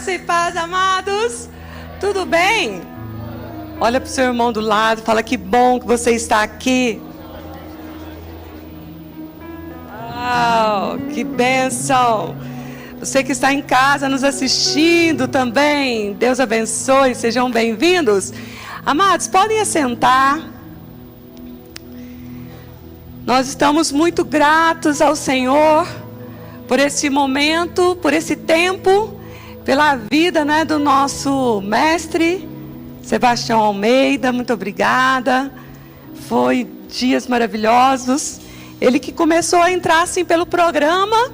Graça e paz, amados. Tudo bem? Olha para o seu irmão do lado, fala que bom que você está aqui. Uau, que bênção. Você que está em casa nos assistindo também, Deus abençoe, sejam bem-vindos. Amados, podem assentar. Nós estamos muito gratos ao Senhor por esse momento, por esse tempo, pela vida, do nosso mestre, Sebastião Almeida. Muito obrigada. Foi dias maravilhosos. Ele que começou a entrar assim pelo programa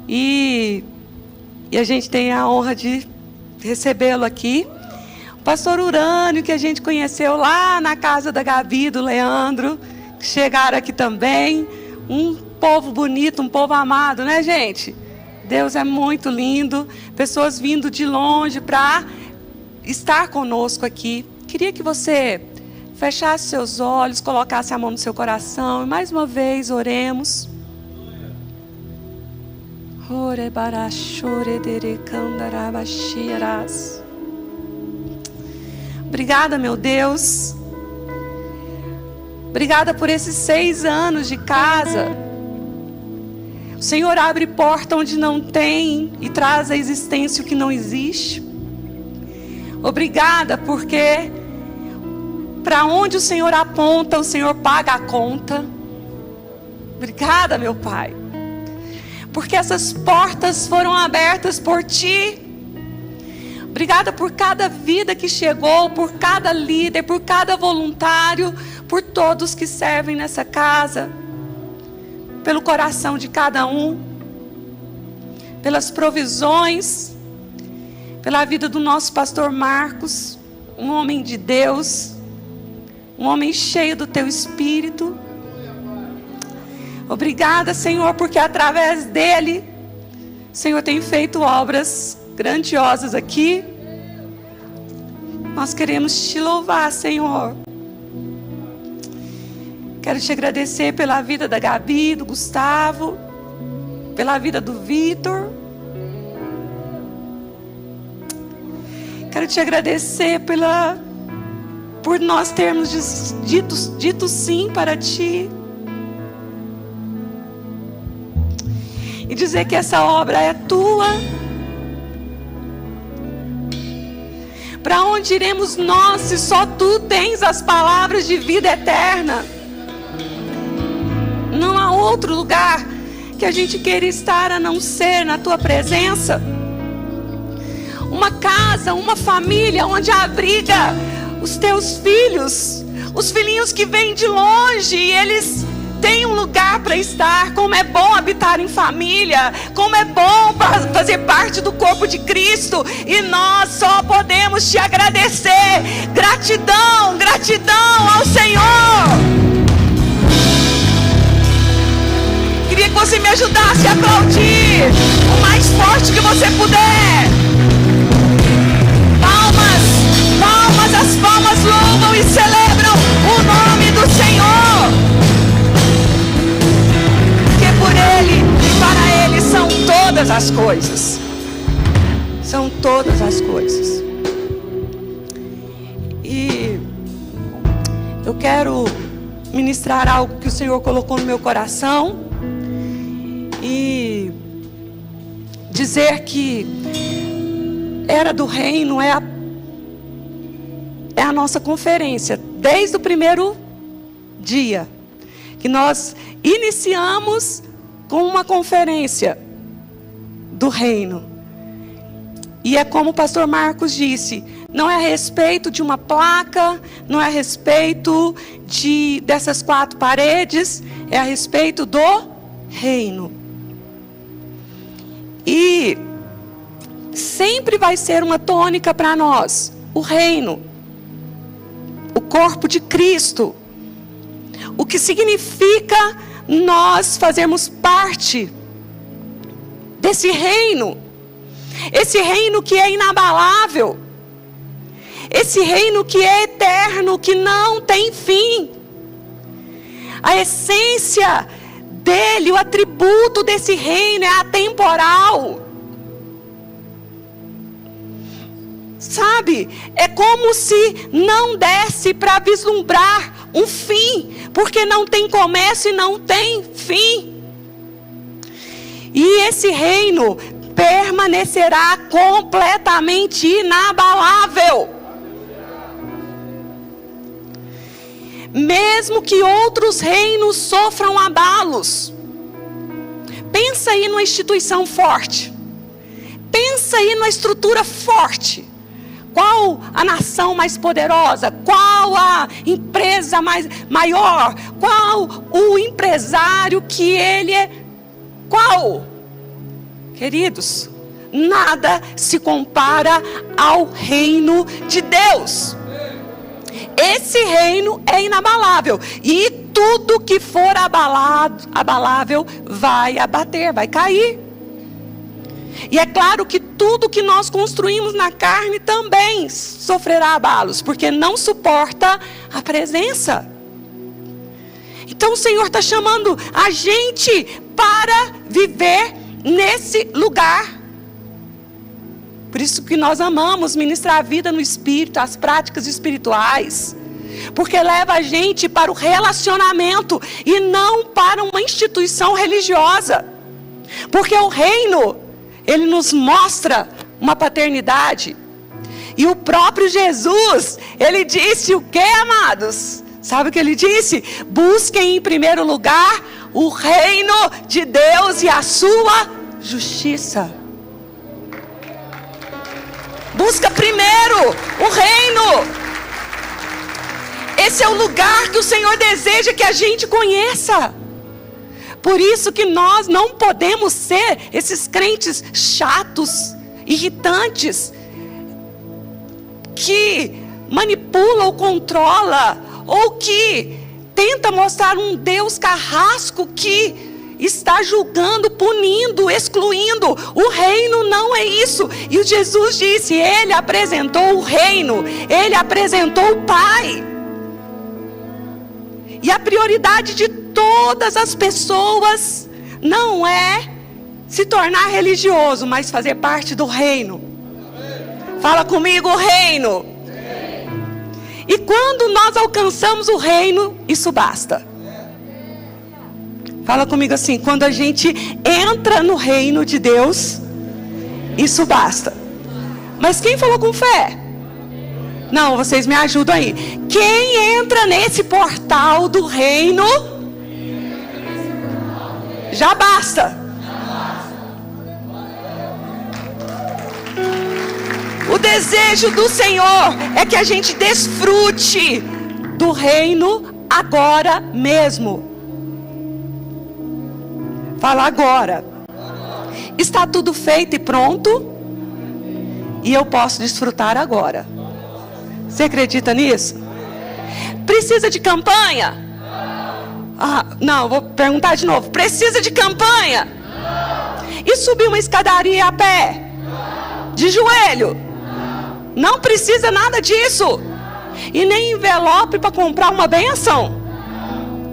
e a gente tem a honra de recebê-lo aqui. O pastor Urânio, que a gente conheceu lá na casa da Gabi e do Leandro, que chegaram aqui também. Um povo bonito, um povo amado, né, gente? Deus é muito lindo. Pessoas vindo de longe para estar conosco aqui. Queria que você fechasse seus olhos, colocasse a mão no seu coração e mais uma vez oremos. Obrigada, meu Deus. Obrigada por esses 6 anos de casa. O Senhor abre porta onde não tem e traz à existência o que não existe. Obrigada porque para onde o Senhor aponta, o Senhor paga a conta. Obrigada, meu Pai, porque essas portas foram abertas por Ti. Obrigada por cada vida que chegou, por cada líder, por cada voluntário, por todos que servem nessa casa, pelo coração de cada um, pelas provisões, pela vida do nosso pastor Marcos, um homem de Deus, um homem cheio do Teu Espírito. Obrigada, Senhor, porque através dele, o Senhor tem feito obras grandiosas aqui. Nós queremos Te louvar, Senhor. Quero Te agradecer pela vida da Gabi, do Gustavo, pela vida do Vitor. Quero Te agradecer por nós termos dito sim para Ti. E dizer que essa obra é Tua. Para onde iremos nós se só Tu tens as palavras de vida eterna? Não há outro lugar que a gente queira estar a não ser na Tua presença. Uma casa, uma família onde abriga os Teus filhos, os filhinhos que vêm de longe e eles têm um lugar para estar. Como é bom habitar em família, como é bom fazer parte do corpo de Cristo, e nós só podemos Te agradecer. Gratidão, gratidão ao Senhor. Queria que você me ajudasse a aplaudir o mais forte que você puder. Palmas, palmas, as palmas louvam e celebram o nome do Senhor. Por Ele e para Ele são todas as coisas. São todas as coisas. E eu quero ministrar algo que o Senhor colocou no meu coração e dizer que Era do Reino é a nossa conferência desde o primeiro dia que nós iniciamos com uma conferência do reino. E é como o pastor Marcos disse, não é a respeito de uma placa, não é a respeito dessas 4 paredes, é a respeito do reino. E sempre vai ser uma tônica para nós, o reino, o corpo de Cristo. O que significa nós fazermos parte desse reino. Esse reino que é inabalável. Esse reino que é eterno, que não tem fim. A essência dele, o atributo desse reino é atemporal. Sabe? É como se não desse para vislumbrar um fim, porque não tem começo e não tem fim. E esse reino permanecerá completamente inabalável. Mesmo que outros reinos sofram abalos. Pensa aí numa instituição forte. Pensa aí numa estrutura forte. Qual a nação mais poderosa? Qual a empresa maior? Qual o empresário que ele é? Qual? Queridos, nada se compara ao reino de Deus. Esse reino é inabalável. E tudo que for abalável vai abater, vai cair. E é claro que tudo que nós construímos na carne também sofrerá abalos, porque não suporta a presença. Então o Senhor está chamando a gente para viver nesse lugar. Por isso que nós amamos ministrar a vida no Espírito, as práticas espirituais. Porque leva a gente para o relacionamento e não para uma instituição religiosa. Porque o reino, ele nos mostra uma paternidade. E o próprio Jesus, ele disse o que, amados? Sabe o que ele disse? Busquem em primeiro lugar o reino de Deus e a sua justiça. Busca primeiro o reino. Esse é o lugar que o Senhor deseja que a gente conheça. Por isso que nós não podemos ser esses crentes chatos, irritantes, que manipula ou controla, ou que tenta mostrar um Deus carrasco que está julgando, punindo, excluindo. O reino não é isso. E o Jesus disse, ele apresentou o reino, ele apresentou o Pai. E a prioridade de todas as pessoas não é se tornar religioso, mas fazer parte do reino. Fala comigo, o reino. E quando nós alcançamos o reino, isso basta. Fala comigo assim, quando a gente entra no reino de Deus, isso basta. Mas quem falou com fé? Não, vocês me ajudam aí. Quem entra nesse portal do reino, já basta. O desejo do Senhor é que a gente desfrute do reino agora mesmo. Fala agora. Está tudo feito e pronto, e eu posso desfrutar agora. Você acredita nisso? Precisa de campanha? Não, vou perguntar de novo. Precisa de campanha? E subir uma escadaria a pé? De joelho? Não precisa nada disso. E nem envelope para comprar uma bênção.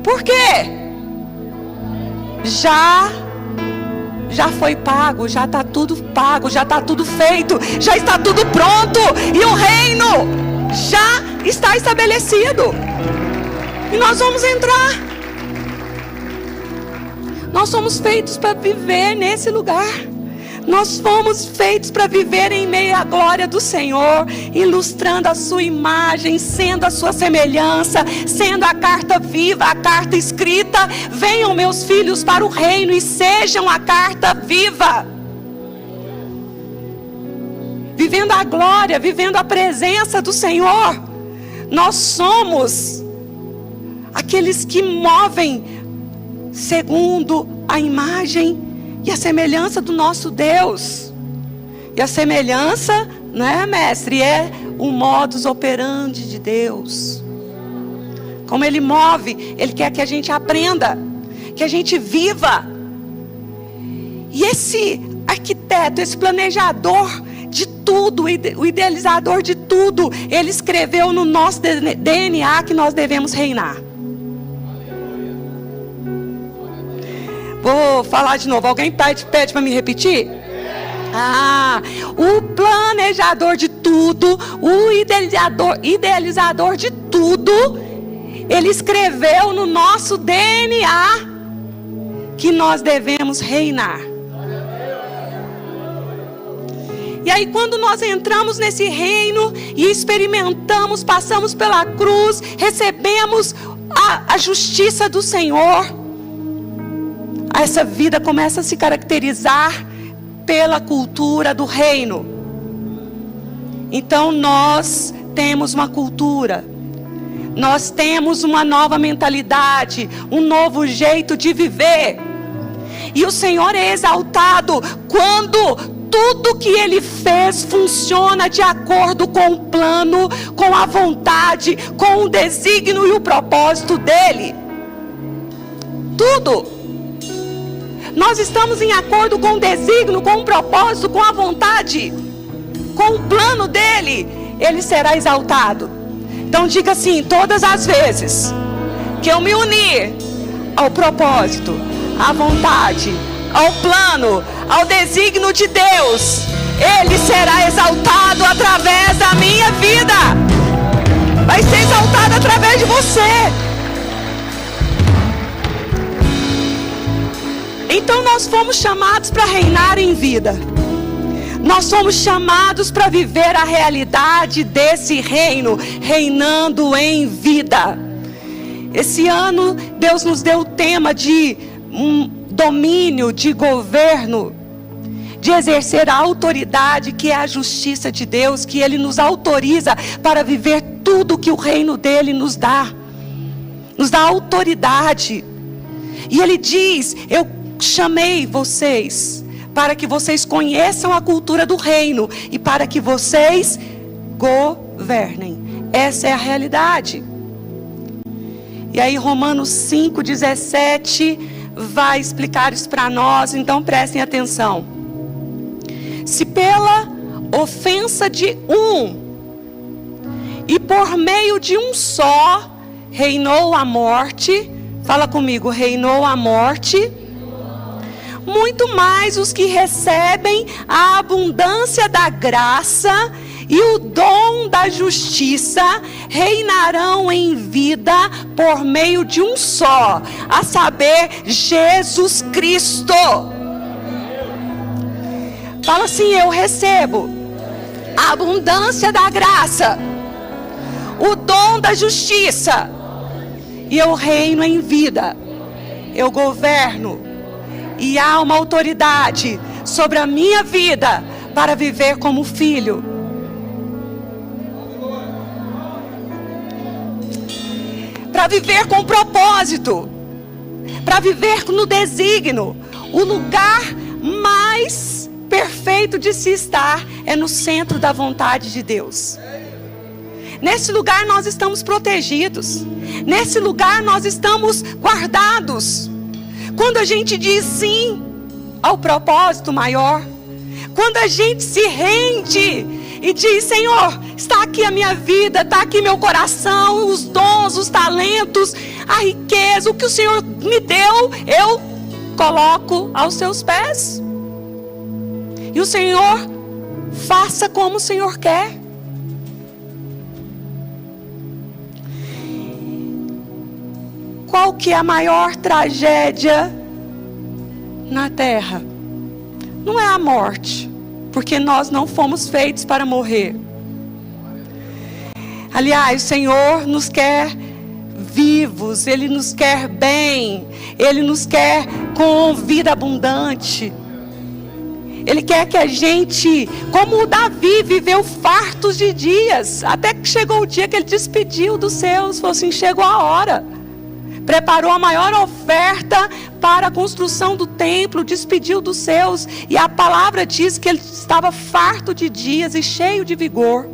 Por quê? Já foi pago, já está tudo pago, já está tudo feito, já está tudo pronto. E o reino já está estabelecido. E nós vamos entrar. Nós somos feitos para viver nesse lugar. Nós fomos feitos para viver em meio à glória do Senhor, ilustrando a sua imagem, sendo a sua semelhança, sendo a carta viva, a carta escrita. Venham, meus filhos, para o reino e sejam a carta viva. Vivendo a glória, vivendo a presença do Senhor. Nós somos aqueles que movem segundo a imagem e a semelhança do nosso Deus. E a semelhança, né, mestre, é o modus operandi de Deus. Como Ele move, Ele quer que a gente aprenda, que a gente viva. E esse arquiteto, esse planejador de tudo, o idealizador de tudo, Ele escreveu no nosso DNA que nós devemos reinar. Vou falar de novo. Alguém pede para me repetir? O planejador de tudo, o idealizador de tudo, Ele escreveu no nosso DNA que nós devemos reinar. E aí quando nós entramos nesse reino e experimentamos, passamos pela cruz, recebemos a justiça do Senhor, essa vida começa a se caracterizar pela cultura do reino. Então nós temos uma cultura, nós temos uma nova mentalidade, um novo jeito de viver. E o Senhor é exaltado quando tudo que Ele fez funciona de acordo com o plano, com a vontade, com o desígnio e o propósito dEle. Tudo. Nós estamos em acordo com o desígnio, com o propósito, com a vontade, com o plano dEle. Ele será exaltado. Então diga assim: todas as vezes que eu me unir ao propósito, à vontade, ao plano, ao desígnio de Deus, Ele será exaltado através da minha vida. Vai ser exaltado através de você. Então nós fomos chamados para reinar em vida. Nós somos chamados para viver a realidade desse reino, reinando em vida. Esse ano Deus nos deu o tema de domínio, de governo, de exercer a autoridade que é a justiça de Deus, que Ele nos autoriza para viver tudo que o reino dEle nos dá autoridade. E Ele diz: eu chamei vocês para que vocês conheçam a cultura do reino e para que vocês governem. Essa é a realidade. E aí Romanos 5:17 vai explicar isso para nós, então prestem atenção. Se pela ofensa de um e por meio de um só reinou a morte, fala comigo, reinou a morte, muito mais os que recebem a abundância da graça e o dom da justiça reinarão em vida por meio de um só, a saber, Jesus Cristo. Fala assim: eu recebo a abundância da graça, o dom da justiça, e eu reino em vida, eu governo, e há uma autoridade sobre a minha vida para viver como filho. Para viver com propósito, para viver no desígnio. O lugar mais perfeito de se estar é no centro da vontade de Deus. Nesse lugar nós estamos protegidos, nesse lugar nós estamos guardados. Quando a gente diz sim ao propósito maior, quando a gente se rende e diz: Senhor, está aqui a minha vida, está aqui meu coração, os dons, os talentos, a riqueza, o que o Senhor me deu, eu coloco aos seus pés. E o Senhor, faça como o Senhor quer. Qual que é a maior tragédia na terra? Não é a morte, porque nós não fomos feitos para morrer. Aliás, o Senhor nos quer vivos, Ele nos quer bem, Ele nos quer com vida abundante. Ele quer que a gente, como o Davi, viveu fartos de dias, até que chegou o dia que ele despediu dos seus, falou assim: chegou a hora. Preparou a maior oferta para a construção do templo, despediu dos seus, e a palavra diz que ele estava farto de dias e cheio de vigor.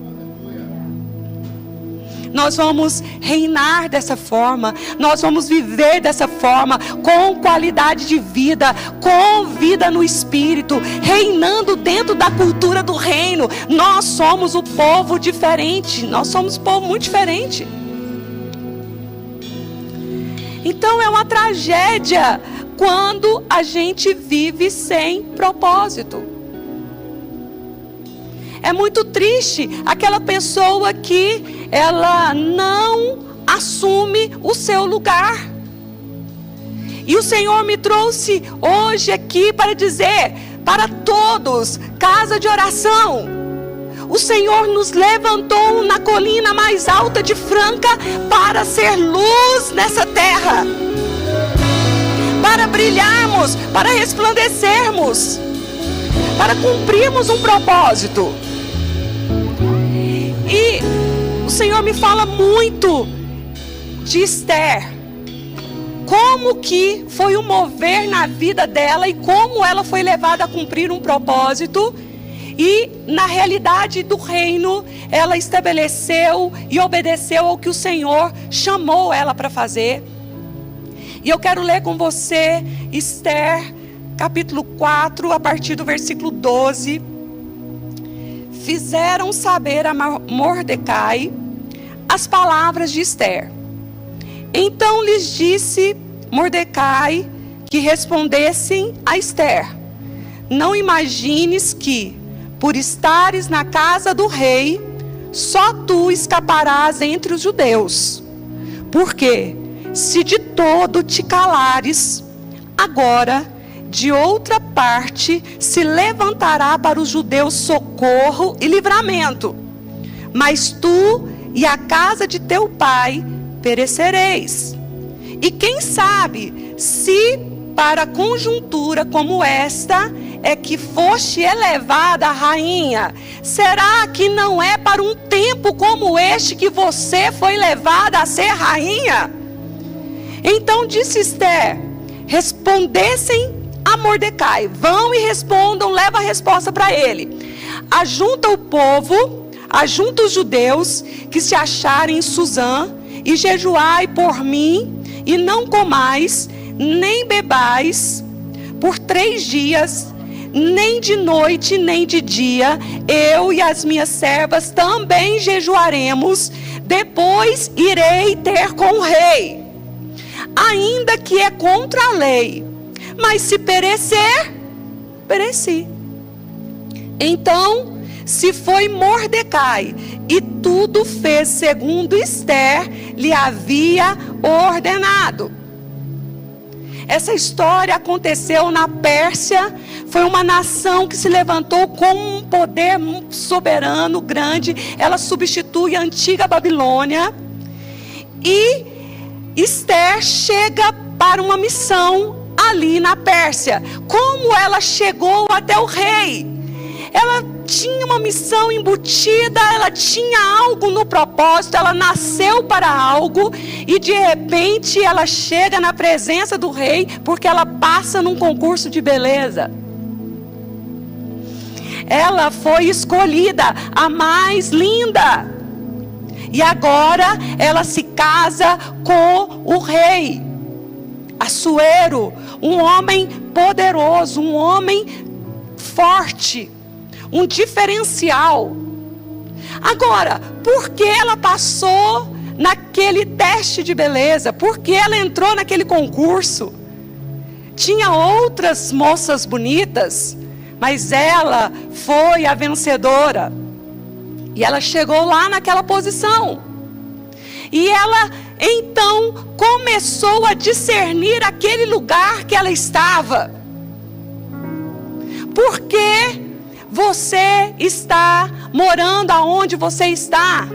Nós vamos reinar dessa forma, nós vamos viver dessa forma, com qualidade de vida, com vida no Espírito, reinando dentro da cultura do reino. Nós somos o povo diferente, nós somos um povo muito diferente. Então é uma tragédia quando a gente vive sem propósito. É muito triste aquela pessoa que ela não assume o seu lugar. E o Senhor me trouxe hoje aqui para dizer para todos, casa de oração, o Senhor nos levantou na colina mais alta de Franca para ser luz nessa terra, para brilharmos, para resplandecermos, para cumprirmos um propósito. E o Senhor me fala muito de Esther, como que foi o mover na vida dela e como ela foi levada a cumprir um propósito. E na realidade do reino, ela estabeleceu e obedeceu ao que o Senhor chamou ela para fazer. E eu quero ler com você Esther, capítulo 4, a partir do versículo 12. Fizeram saber a Mordecai as palavras de Esther. Então lhes disse Mordecai que respondessem a Esther: não imagines que, por estares na casa do rei, só tu escaparás entre os judeus. Porque, se de todo te calares, agora, de outra parte, se levantará para os judeus socorro e livramento. Mas tu e a casa de teu pai perecereis. E quem sabe, se para conjuntura como esta é que foste elevada a rainha, será que não é para um tempo como este que você foi levada a ser rainha? Então disse Esther: respondessem a Mordecai, vão e respondam, leva a resposta para ele. Ajunta o povo, ajunta os judeus que se acharem em Suzã, e jejuai por mim, e não comais, nem bebais, por 3 dias, nem de noite, nem de dia. Eu e as minhas servas também jejuaremos, depois irei ter com o rei, ainda que é contra a lei, mas se perecer, pereci. Então se foi Mordecai, e tudo fez segundo Esther lhe havia ordenado. Essa história aconteceu na Pérsia. Foi uma nação que se levantou com um poder soberano grande. Ela substitui a antiga Babilônia. E Esther chega para uma missão ali na Pérsia. Como ela chegou até o rei? Ela tinha uma missão embutida, ela tinha algo no propósito, ela nasceu para algo, e de repente ela chega na presença do rei, porque ela passa num concurso de beleza. Ela foi escolhida, a mais linda, e agora ela se casa com o rei Assuero, um homem poderoso, um homem forte, um diferencial. Agora, por que ela passou naquele teste de beleza? Por que ela entrou naquele concurso? Tinha outras moças bonitas, mas ela foi a vencedora. E ela chegou lá naquela posição. E ela então começou a discernir aquele lugar que ela estava. Por que você está morando aonde você está?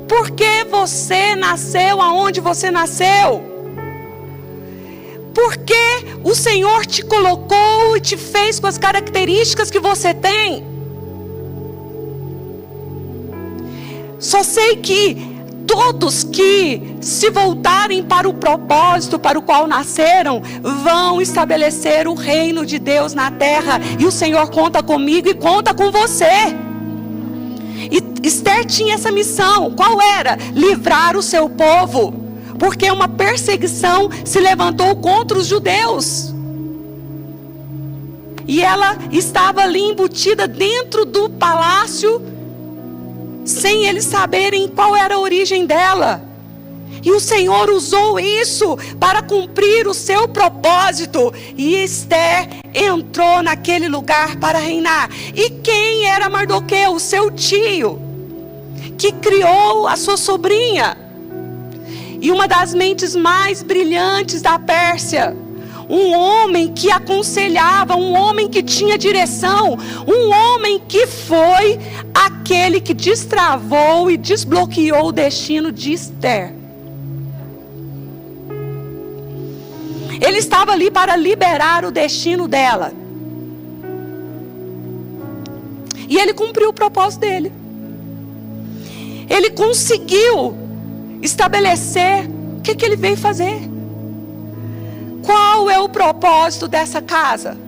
Por que você nasceu aonde você nasceu? Por que o Senhor te colocou e te fez com as características que você tem? Só sei que todos que se voltarem para o propósito para o qual nasceram, vão estabelecer o reino de Deus na terra. E o Senhor conta comigo e conta com você. E Esther tinha essa missão. Qual era? Livrar o seu povo, porque uma perseguição se levantou contra os judeus. E ela estava ali embutida dentro do palácio, sem eles saberem qual era a origem dela. E o Senhor usou isso para cumprir o seu propósito. E Esther entrou naquele lugar para reinar. E quem era Mardoqueu? O seu tio, que criou a sua sobrinha. E uma das mentes mais brilhantes da Pérsia. Um homem que aconselhava, um homem que tinha direção, um homem que foi aquele que destravou e desbloqueou o destino de Esther. Ele estava ali para liberar o destino dela. E ele cumpriu o propósito dele. Ele conseguiu estabelecer o que ele veio fazer. Qual é o propósito dessa casa?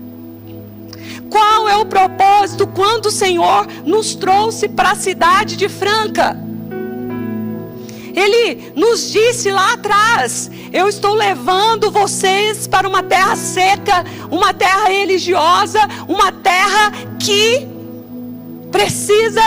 Qual é o propósito quando o Senhor nos trouxe para a cidade de Franca? Ele nos disse lá atrás: eu estou levando vocês para uma terra seca, uma terra religiosa, uma terra que precisa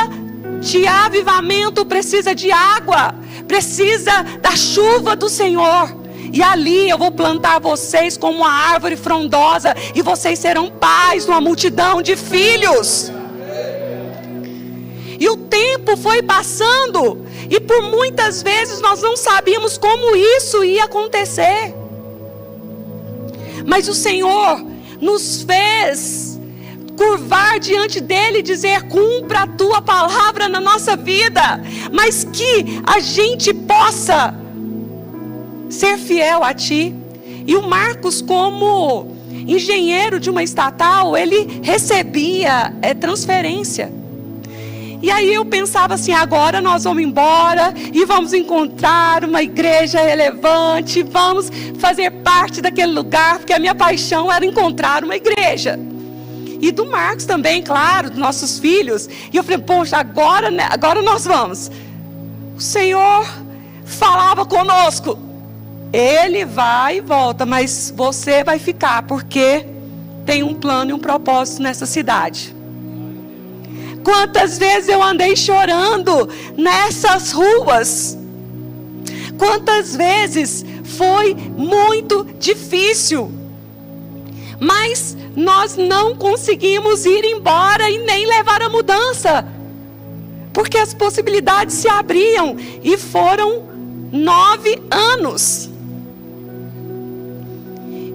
de avivamento, precisa de água, precisa da chuva do Senhor. E ali eu vou plantar vocês como uma árvore frondosa, e vocês serão pais de uma multidão de filhos. E o tempo foi passando, e por muitas vezes nós não sabíamos como isso ia acontecer. Mas o Senhor nos fez curvar diante dele e dizer: cumpra a tua palavra na nossa vida, mas que a gente possa ser fiel a ti. E o Marcos, como engenheiro de uma estatal, ele recebia transferência. E aí eu pensava assim: agora nós vamos embora e vamos encontrar uma igreja relevante, vamos fazer parte daquele lugar, porque a minha paixão era encontrar uma igreja. E do Marcos também, claro, dos nossos filhos. E eu falei: poxa, agora nós vamos. O Senhor falava conosco: ele vai e volta, mas você vai ficar, porque tem um plano e um propósito nessa cidade. Quantas vezes eu andei chorando nessas ruas? Quantas vezes foi muito difícil, mas nós não conseguimos ir embora e nem levar a mudança, porque as possibilidades se abriam, e foram 9 anos.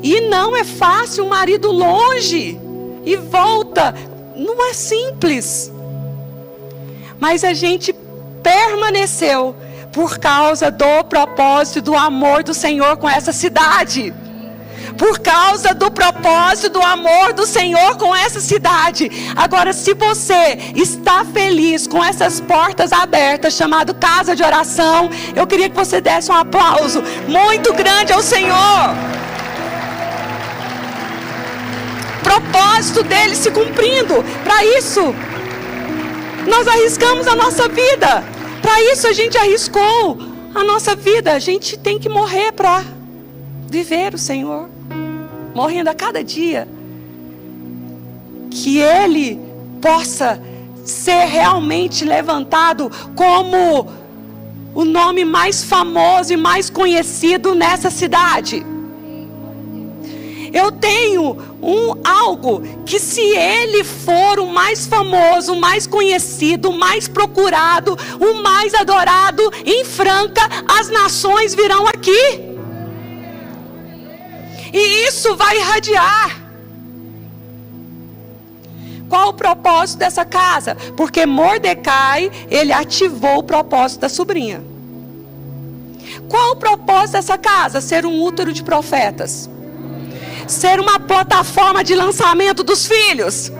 E não é fácil, o marido longe e volta, não é simples. Mas a gente permaneceu por causa do propósito, do amor do Senhor com essa cidade. Por causa do propósito, do amor do Senhor com essa cidade. Agora, se você está feliz com essas portas abertas, chamado casa de oração, eu queria que você desse um aplauso muito grande ao Senhor. Propósito dele se cumprindo. Para isso nós arriscamos a nossa vida. Para isso a gente arriscou a nossa vida. A gente tem que morrer para viver o Senhor, morrendo a cada dia, que ele possa ser realmente levantado como o nome mais famoso e mais conhecido nessa cidade. Eu tenho algo que, se ele for o mais famoso, o mais conhecido, o mais procurado, o mais adorado em Franca, as nações virão aqui. E isso vai irradiar. Qual o propósito dessa casa? Porque Mordecai, ele ativou o propósito da sobrinha. Qual o propósito dessa casa? Ser um útero de profetas. Ser uma plataforma de lançamento dos filhos.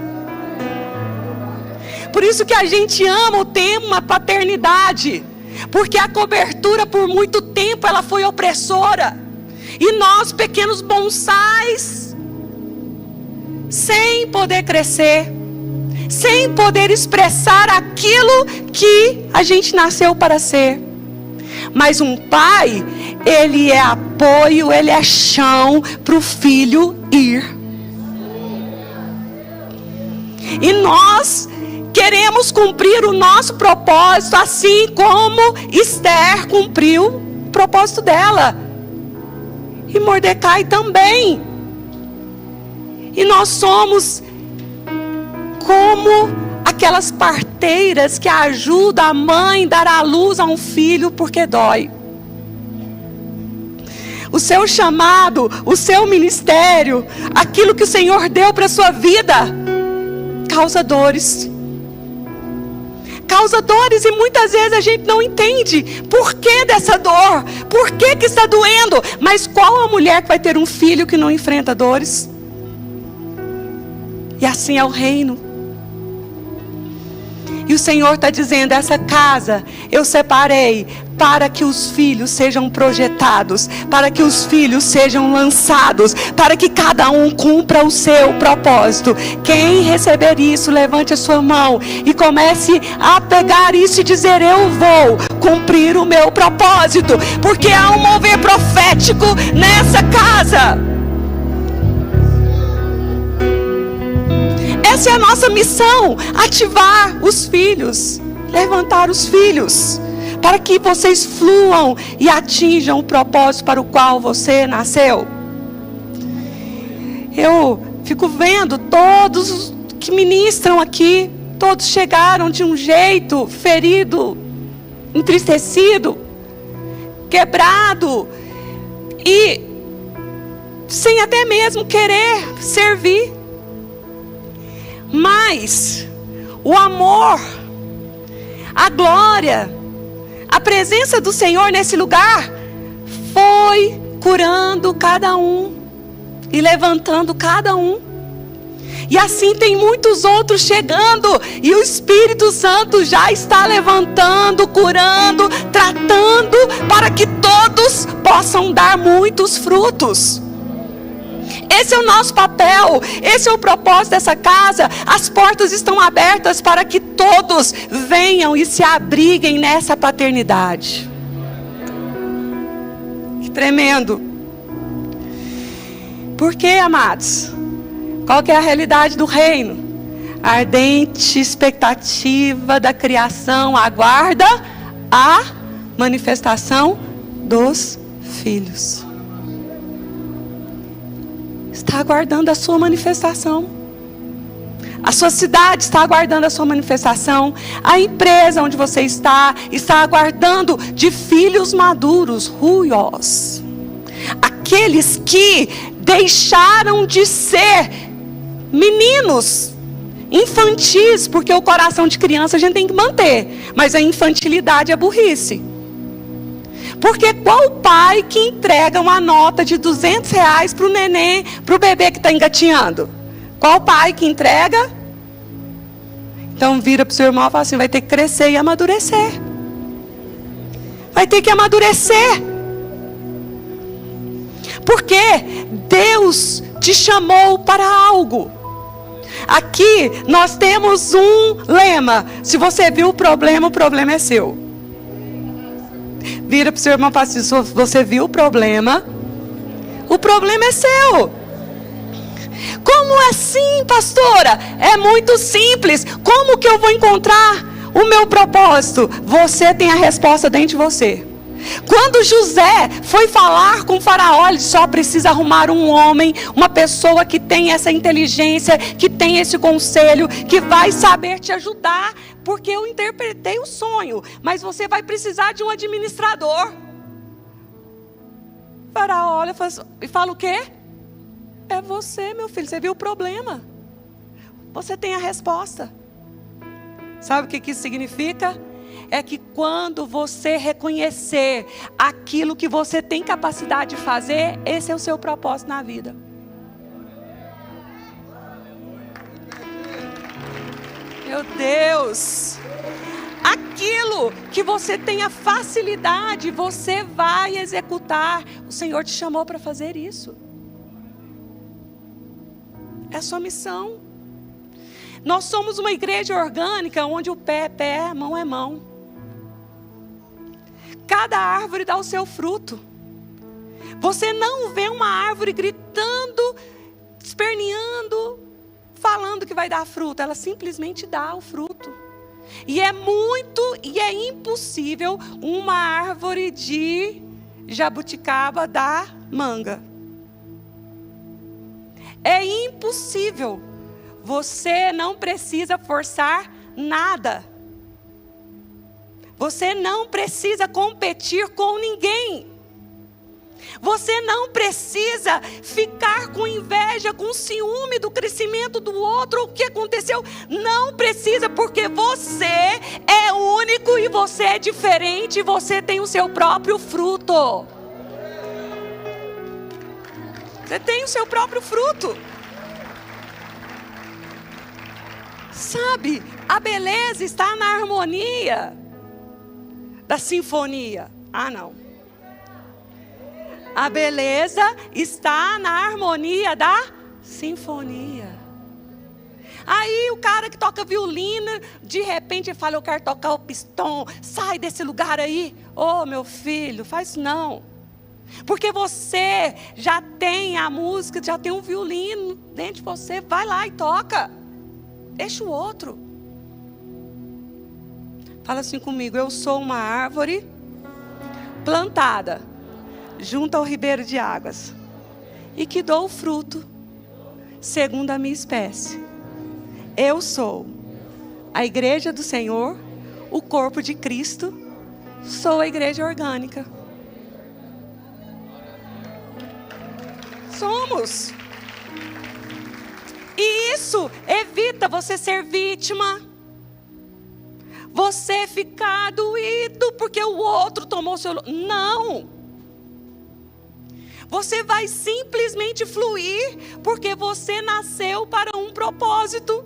Por isso que a gente ama o tema paternidade, porque a cobertura por muito tempo ela foi opressora, e nós, pequenos bonsais, sem poder crescer, sem poder expressar aquilo que a gente nasceu para ser. Mas um pai, ele é apoio, ele é chão para o filho ir. E nós queremos cumprir o nosso propósito, assim como Esther cumpriu o propósito dela. E Mordecai também. E nós somos como aquelas parteiras que ajudam a mãe a dar à luz a um filho porque dói. O seu chamado, o seu ministério, aquilo que o Senhor deu para a sua vida, causa dores. Causa dores e muitas vezes a gente não entende por que dessa dor, por que está doendo. Mas qual a mulher que vai ter um filho que não enfrenta dores? E assim é o reino. E o Senhor está dizendo, essa casa eu separei para que os filhos sejam projetados, para que os filhos sejam lançados, para que cada um cumpra o seu propósito. Quem receber isso, levante a sua mão e comece a pegar isso e dizer, eu vou cumprir o meu propósito, porque há um mover profético nessa casa. Essa é a nossa missão, ativar os filhos, levantar os filhos, para que vocês fluam e atinjam o propósito para o qual você nasceu. Eu fico vendo todos que ministram aqui, todos chegaram de um jeito ferido, entristecido, quebrado, e sem até mesmo querer servir. Mas o amor, a glória, a presença do Senhor nesse lugar foi curando cada um e levantando cada um. E assim tem muitos outros chegando e o Espírito Santo já está levantando, curando, tratando para que todos possam dar muitos frutos. Esse é o nosso papel, esse é o propósito dessa casa. As portas estão abertas para que todos venham e se abriguem nessa paternidade. Que tremendo. Por quê, amados? Qual que é a realidade do reino? A ardente expectativa da criação aguarda a manifestação dos filhos. Está aguardando a sua manifestação. A sua cidade está aguardando a sua manifestação. A empresa onde você está aguardando de filhos maduros, ruios. Aqueles que deixaram de ser meninos, infantis, porque o coração de criança a gente tem que manter, mas a infantilidade é burrice. Porque qual pai que entrega uma nota de R$200 para o neném, para o bebê que está engatinhando? Qual pai que entrega? Então vira para o seu irmão e fala assim, vai ter que crescer e amadurecer. Vai ter que amadurecer. Porque Deus te chamou para algo. Aqui nós temos um lema. Se você viu o problema é seu. Vira para o seu irmão e fala assim, se você viu o problema é seu. Como assim, pastora? É muito simples. Como que eu vou encontrar o meu propósito? Você tem a resposta dentro de você. Quando José foi falar com o faraó, ele só precisa arrumar um homem, uma pessoa que tem essa inteligência, que tem esse conselho, que vai saber te ajudar, porque eu interpretei o sonho, mas você vai precisar de um administrador. O faraó olha e fala o quê? É você, meu filho, você viu o problema. Você tem a resposta. Sabe o que isso significa? É que quando você reconhecer aquilo que você tem capacidade de fazer, esse é o seu propósito na vida. Meu Deus! Aquilo que você tem a facilidade, você vai executar. O Senhor te chamou para fazer isso. É a sua missão. Nós somos uma igreja orgânica onde o pé é pé, a mão é mão. Cada árvore dá o seu fruto. Você não vê uma árvore gritando, esperneando, falando que vai dar fruto. Ela simplesmente dá o fruto. E é impossível uma árvore de jabuticaba da manga. É impossível. Você não precisa forçar nada. Você não precisa competir com ninguém. Você não precisa ficar com inveja, com ciúme do crescimento do outro, ou o que aconteceu. Não precisa, porque você é único e você é diferente, e você tem o seu próprio fruto. Você tem o seu próprio fruto. Sabe, a beleza está na harmonia da sinfonia. Ah, não. A beleza está na harmonia da sinfonia. Aí o cara que toca violino, de repente ele fala, eu quero tocar o pistão, sai desse lugar aí. Ô, meu filho, faz isso não. Porque você já tem a música, já tem um violino dentro de você, vai lá e toca. Deixa o outro. Fala assim comigo, eu sou uma árvore plantada junto ao ribeiro de águas, e que dou fruto segundo a minha espécie. Eu sou a igreja do Senhor, o corpo de Cristo, sou a igreja orgânica. Somos. E isso evita você ser vítima, você ficar doído porque o outro tomou seu lugar. Não. Você vai simplesmente fluir, porque você nasceu para um propósito.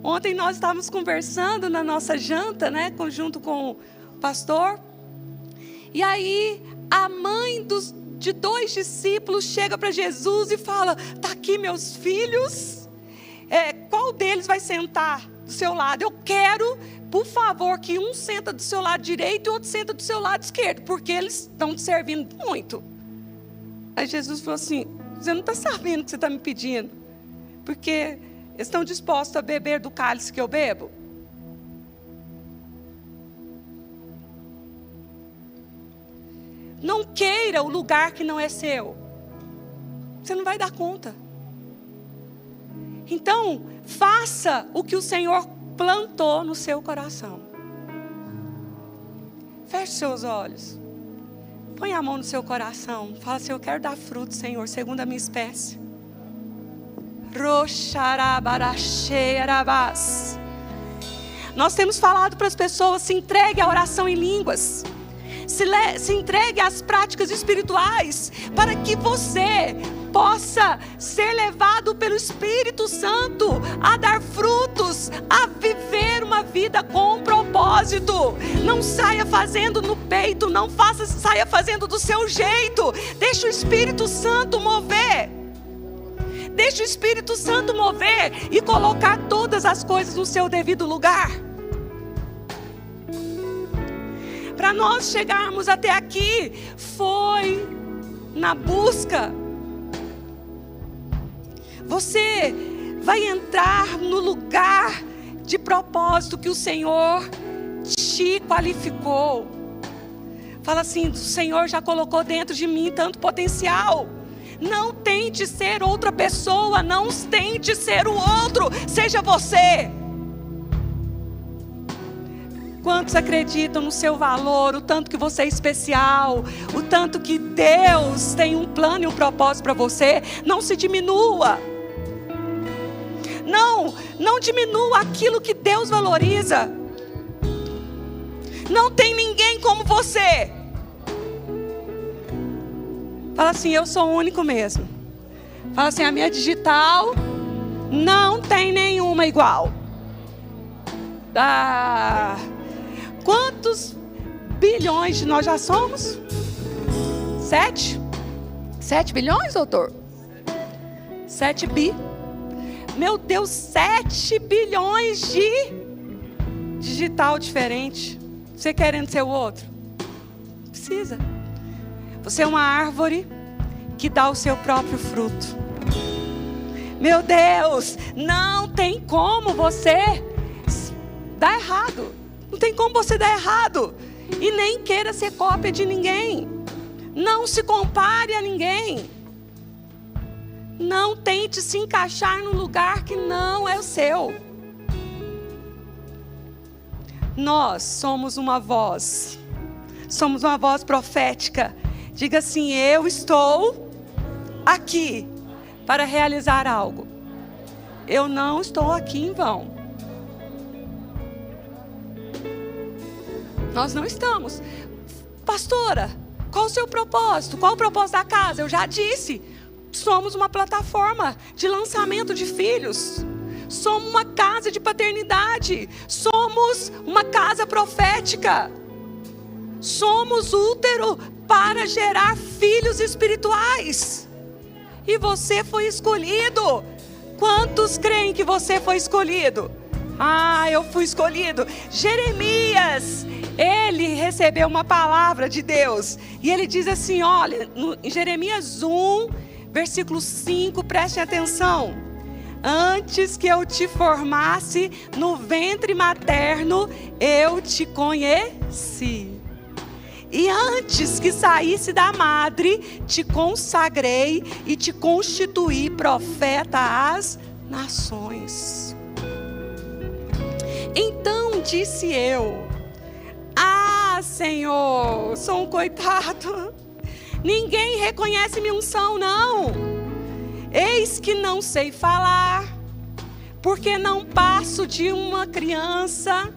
Ontem nós estávamos conversando na nossa janta, né, junto com o pastor. E aí a mãe de 2 discípulos chega para Jesus e fala, está aqui meus filhos, qual deles vai sentar do seu lado? Eu quero, por favor, que um senta do seu lado direito e o outro senta do seu lado esquerdo, porque eles estão te servindo muito. Aí Jesus falou assim, você não está sabendo o que você está me pedindo, porque eles estão dispostos a beber do cálice que eu bebo? Não queira o lugar que não é seu. Você não vai dar conta. Então, faça o que o Senhor plantou no seu coração. Feche seus olhos. Põe a mão no seu coração. Fala assim, eu quero dar fruto, Senhor, segundo a minha espécie. Nós temos falado para as pessoas, se entregue à oração em línguas. Se entregue às práticas espirituais, para que você possa ser levado pelo Espírito Santo a dar frutos, a viver uma vida com propósito. Não saia fazendo no peito, saia fazendo do seu jeito. Deixa o Espírito Santo mover. Deixa o Espírito Santo mover e colocar todas as coisas no seu devido lugar. Para nós chegarmos até aqui, foi na busca. Você vai entrar no lugar de propósito que o Senhor te qualificou. Fala assim, o Senhor já colocou dentro de mim tanto potencial. Não tente ser outra pessoa, não tente ser o outro, seja você. Quantos acreditam no seu valor, o tanto que você é especial, o tanto que Deus tem um plano e um propósito para você? Não se diminua. Não diminua aquilo que Deus valoriza. Não tem ninguém como você. Fala assim, eu sou único mesmo. Fala assim, a minha digital não tem nenhuma igual. Quantos bilhões nós já somos? 7? 7 bilhões, doutor? 7 bi. Meu Deus, 7 bilhões de digital diferente. Você querendo ser o outro? Precisa. Você é uma árvore que dá o seu próprio fruto. Meu Deus, não tem como você dar errado. Não tem como você dar errado. E nem queira ser cópia de ninguém. Não se compare a ninguém. Não tente se encaixar num lugar que não é o seu. Nós somos uma voz. Somos uma voz profética. Diga assim: eu estou aqui para realizar algo. Eu não estou aqui em vão. Nós não estamos. Pastora, qual o seu propósito? Qual o propósito da casa? Eu já disse. Somos uma plataforma de lançamento de filhos. Somos uma casa de paternidade. Somos uma casa profética. Somos útero para gerar filhos espirituais. E você foi escolhido. Quantos creem que você foi escolhido? Eu fui escolhido. Jeremias, ele recebeu uma palavra de Deus. E ele diz assim, olha, em Jeremias 1, versículo 5, preste atenção. Antes que eu te formasse no ventre materno, eu te conheci. E antes que saísse da madre, te consagrei e te constituí profeta às nações. Então disse eu: Senhor, sou um coitado. Ninguém reconhece minha unção, não. Eis que não sei falar, porque não passo de uma criança.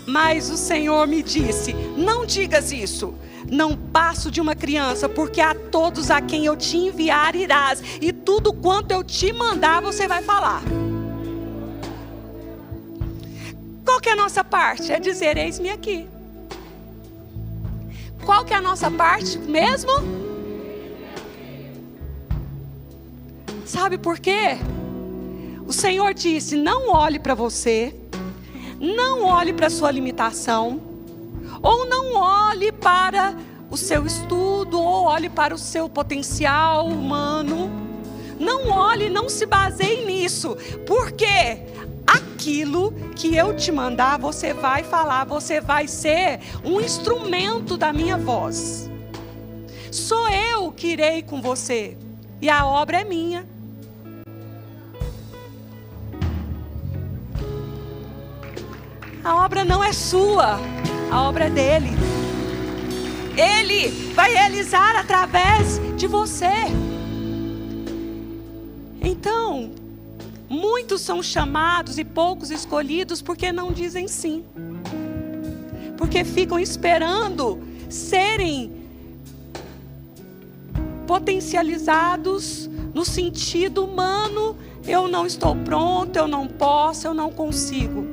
Mas o Senhor me disse: não digas isso. Não passo de uma criança, porque a todos a quem eu te enviar irás, e tudo quanto eu te mandar você vai falar. Qual que é a nossa parte? É dizer: eis-me aqui. Qual que é a nossa parte mesmo? Sabe por quê? O Senhor disse: não olhe para você, não olhe para a sua limitação, ou não olhe para o seu estudo, ou olhe para o seu potencial humano. Não olhe, não se baseie nisso, porque aquilo que eu te mandar, você vai falar, você vai ser um instrumento da minha voz. Sou eu que irei com você, e a obra é minha. A obra não é sua, a obra é dele. Ele vai realizar através de você. Então, muitos são chamados e poucos escolhidos porque não dizem sim. Porque ficam esperando serem potencializados no sentido humano. Eu não estou pronto, eu não posso, eu não consigo.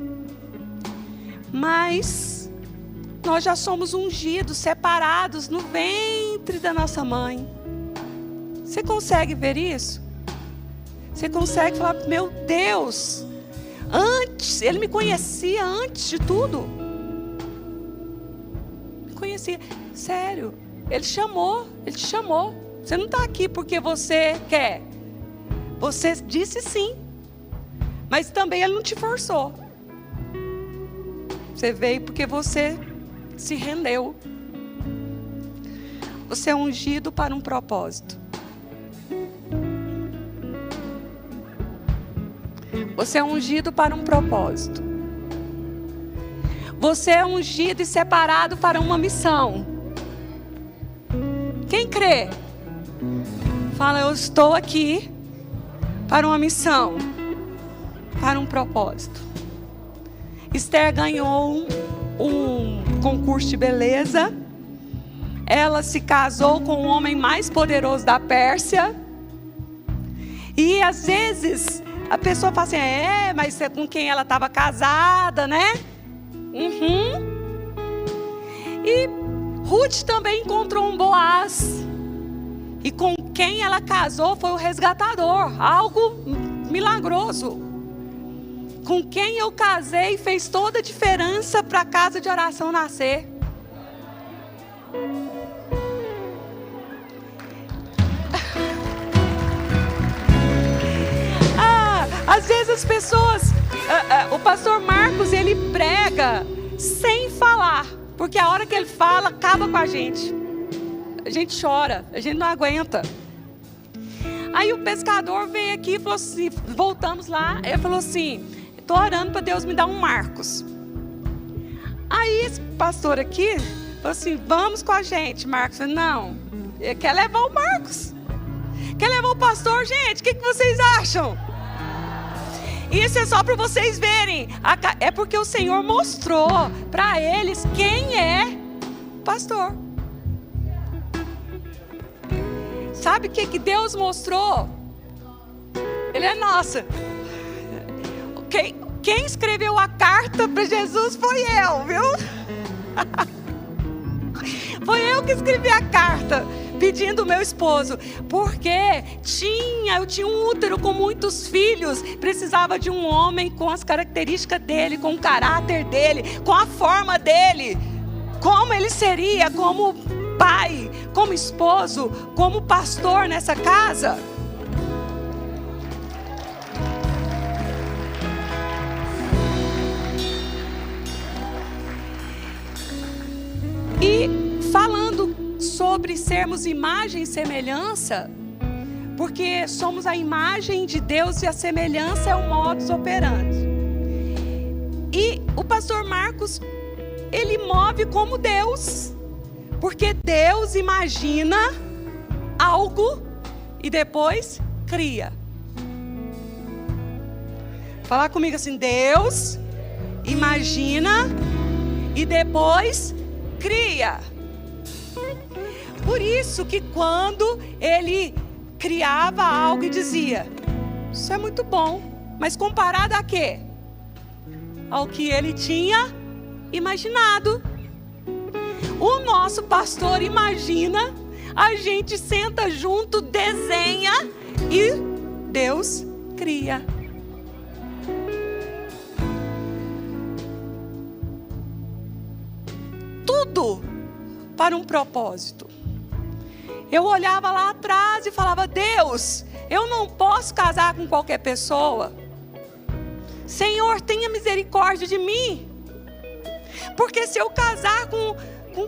Mas nós já somos ungidos, separados no ventre da nossa mãe. Você consegue ver isso? Você consegue falar: meu Deus, antes, Ele me conhecia antes de tudo. Me conhecia, sério. Ele te chamou. Você não está aqui porque você quer. Você disse sim. Mas também Ele não te forçou. Você veio porque você se rendeu. Você é ungido para um propósito. Você é ungido para um propósito. Você é ungido e separado para uma missão. Quem crê? Fala: eu estou aqui para uma missão, para um propósito. Esther ganhou um concurso de beleza. Ela se casou com o homem mais poderoso da Pérsia. E às vezes a pessoa fala assim: mas é com quem ela estava casada, né? E Ruth também encontrou um Boaz. E com quem ela casou foi o resgatador. Algo milagroso. Com quem eu casei fez toda a diferença para a casa de oração nascer. Às vezes as pessoas, o pastor Marcos, ele prega sem falar, porque a hora que ele fala, acaba com a gente. A gente chora, a gente não aguenta. Aí o pescador veio aqui e falou assim, voltamos lá, ele falou assim, estou orando para Deus me dar um Marcos. Aí esse pastor aqui falou assim, vamos com a gente, Marcos. Eu falei, não, ele quer levar o Marcos. Quer levar o pastor, gente? O que vocês acham? Isso é só para vocês verem. É porque o Senhor mostrou para eles quem é pastor. Sabe o que Deus mostrou? Ele é nosso. Quem escreveu a carta para Jesus foi eu, viu? Foi eu que escrevi a carta pedindo o meu esposo, porque eu tinha um útero com muitos filhos, precisava de um homem com as características dele, com o caráter dele, com a forma dele, como ele seria como pai, como esposo, como pastor nessa casa. E falando sobre sermos imagem e semelhança, porque somos a imagem de Deus e a semelhança é o modus operandi. E o pastor Marcos, ele move como Deus, porque Deus imagina algo e depois cria. Falar comigo assim, Deus imagina e depois cria. Por isso que quando ele criava algo e dizia, isso é muito bom, mas comparado a quê? Ao que ele tinha imaginado. O nosso pastor imagina, a gente senta junto, desenha e Deus cria. Tudo para um propósito. Eu olhava lá atrás e falava, Deus, eu não posso casar com qualquer pessoa. Senhor, tenha misericórdia de mim. Porque se eu casar com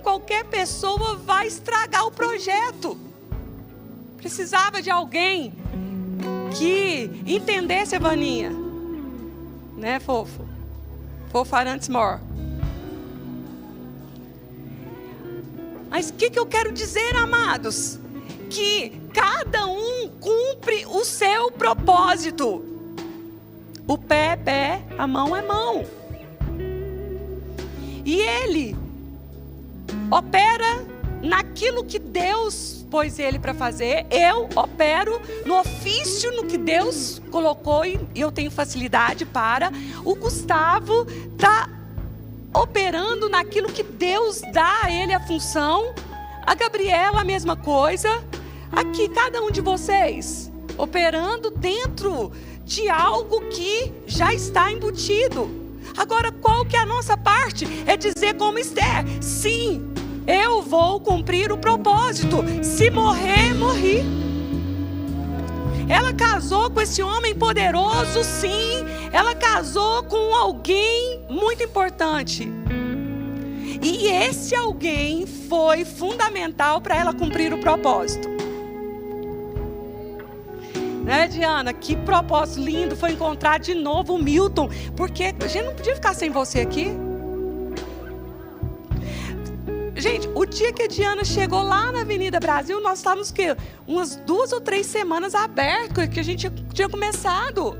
qualquer pessoa, vai estragar o projeto. Precisava de alguém que entendesse a Vaninha. Né, fofo? Fofo Arantes Mor. Mas o que eu quero dizer, amados? Que cada um cumpre o seu propósito. O pé é pé, a mão é mão. E ele opera naquilo que Deus pôs ele para fazer. Eu opero no ofício, no que Deus colocou e eu tenho facilidade para. O Gustavo está operando naquilo que Deus dá a ele a função. A Gabriela a mesma coisa. Aqui cada um de vocês operando dentro de algo que já está embutido. Agora qual que é a nossa parte? É dizer como Esther, sim, eu vou cumprir o propósito. Se morrer, morri. Ela casou com esse homem poderoso, sim. Ela casou com alguém muito importante. E esse alguém foi fundamental para ela cumprir o propósito. Né, Diana? Que propósito lindo foi encontrar de novo o Milton. Porque a gente não podia ficar sem você aqui. Gente, o dia que a Diana chegou lá na Avenida Brasil, nós estávamos umas 2 ou 3 semanas abertos, que a gente tinha começado.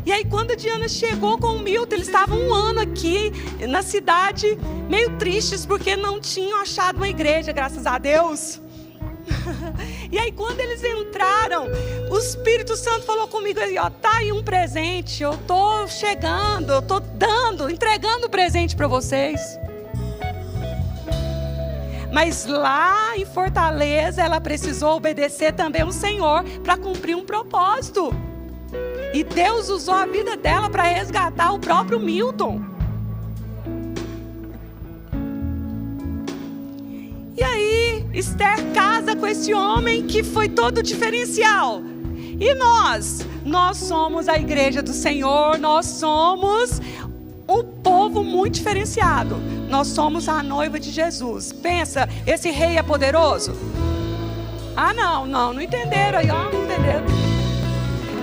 E aí quando a Diana chegou com o Milton, eles estavam 1 ano aqui na cidade, meio tristes, porque não tinham achado uma igreja, graças a Deus. E aí quando eles entraram, o Espírito Santo falou comigo, ó, tá aí um presente, eu tô chegando, eu tô entregando o presente para vocês. Mas lá em Fortaleza, ela precisou obedecer também ao Senhor para cumprir um propósito. E Deus usou a vida dela para resgatar o próprio Milton. E aí, Esther casa com esse homem que foi todo diferencial. E nós somos a igreja do Senhor, nós somos um povo muito diferenciado. Nós somos a noiva de Jesus. Pensa, esse rei é poderoso? Ah, não entenderam aí, ó, não entenderam.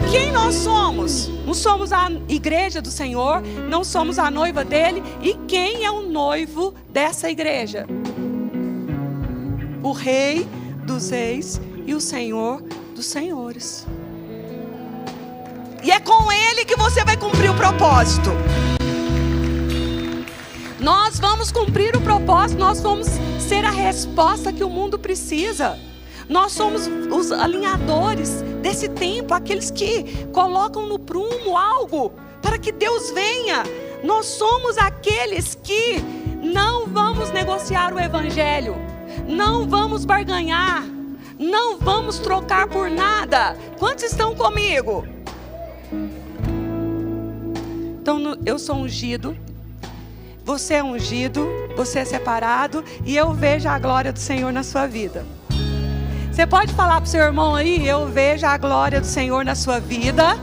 Quem nós somos? Não somos a igreja do Senhor, não somos a noiva dele. E quem é o noivo dessa igreja? O Rei dos Reis e o Senhor dos Senhores. E é com ele que você vai cumprir o propósito. Nós vamos cumprir o propósito, nós vamos ser a resposta que o mundo precisa. Nós somos os alinhadores desse tempo, aqueles que colocam no prumo algo para que Deus venha. Nós somos aqueles que não vamos negociar o evangelho, não vamos barganhar, não vamos trocar por nada. Quantos estão comigo? Então eu sou ungido, você é ungido, você é separado, e eu vejo a glória do Senhor na sua vida. Você pode falar para o seu irmão aí: eu vejo a glória do Senhor na sua vida.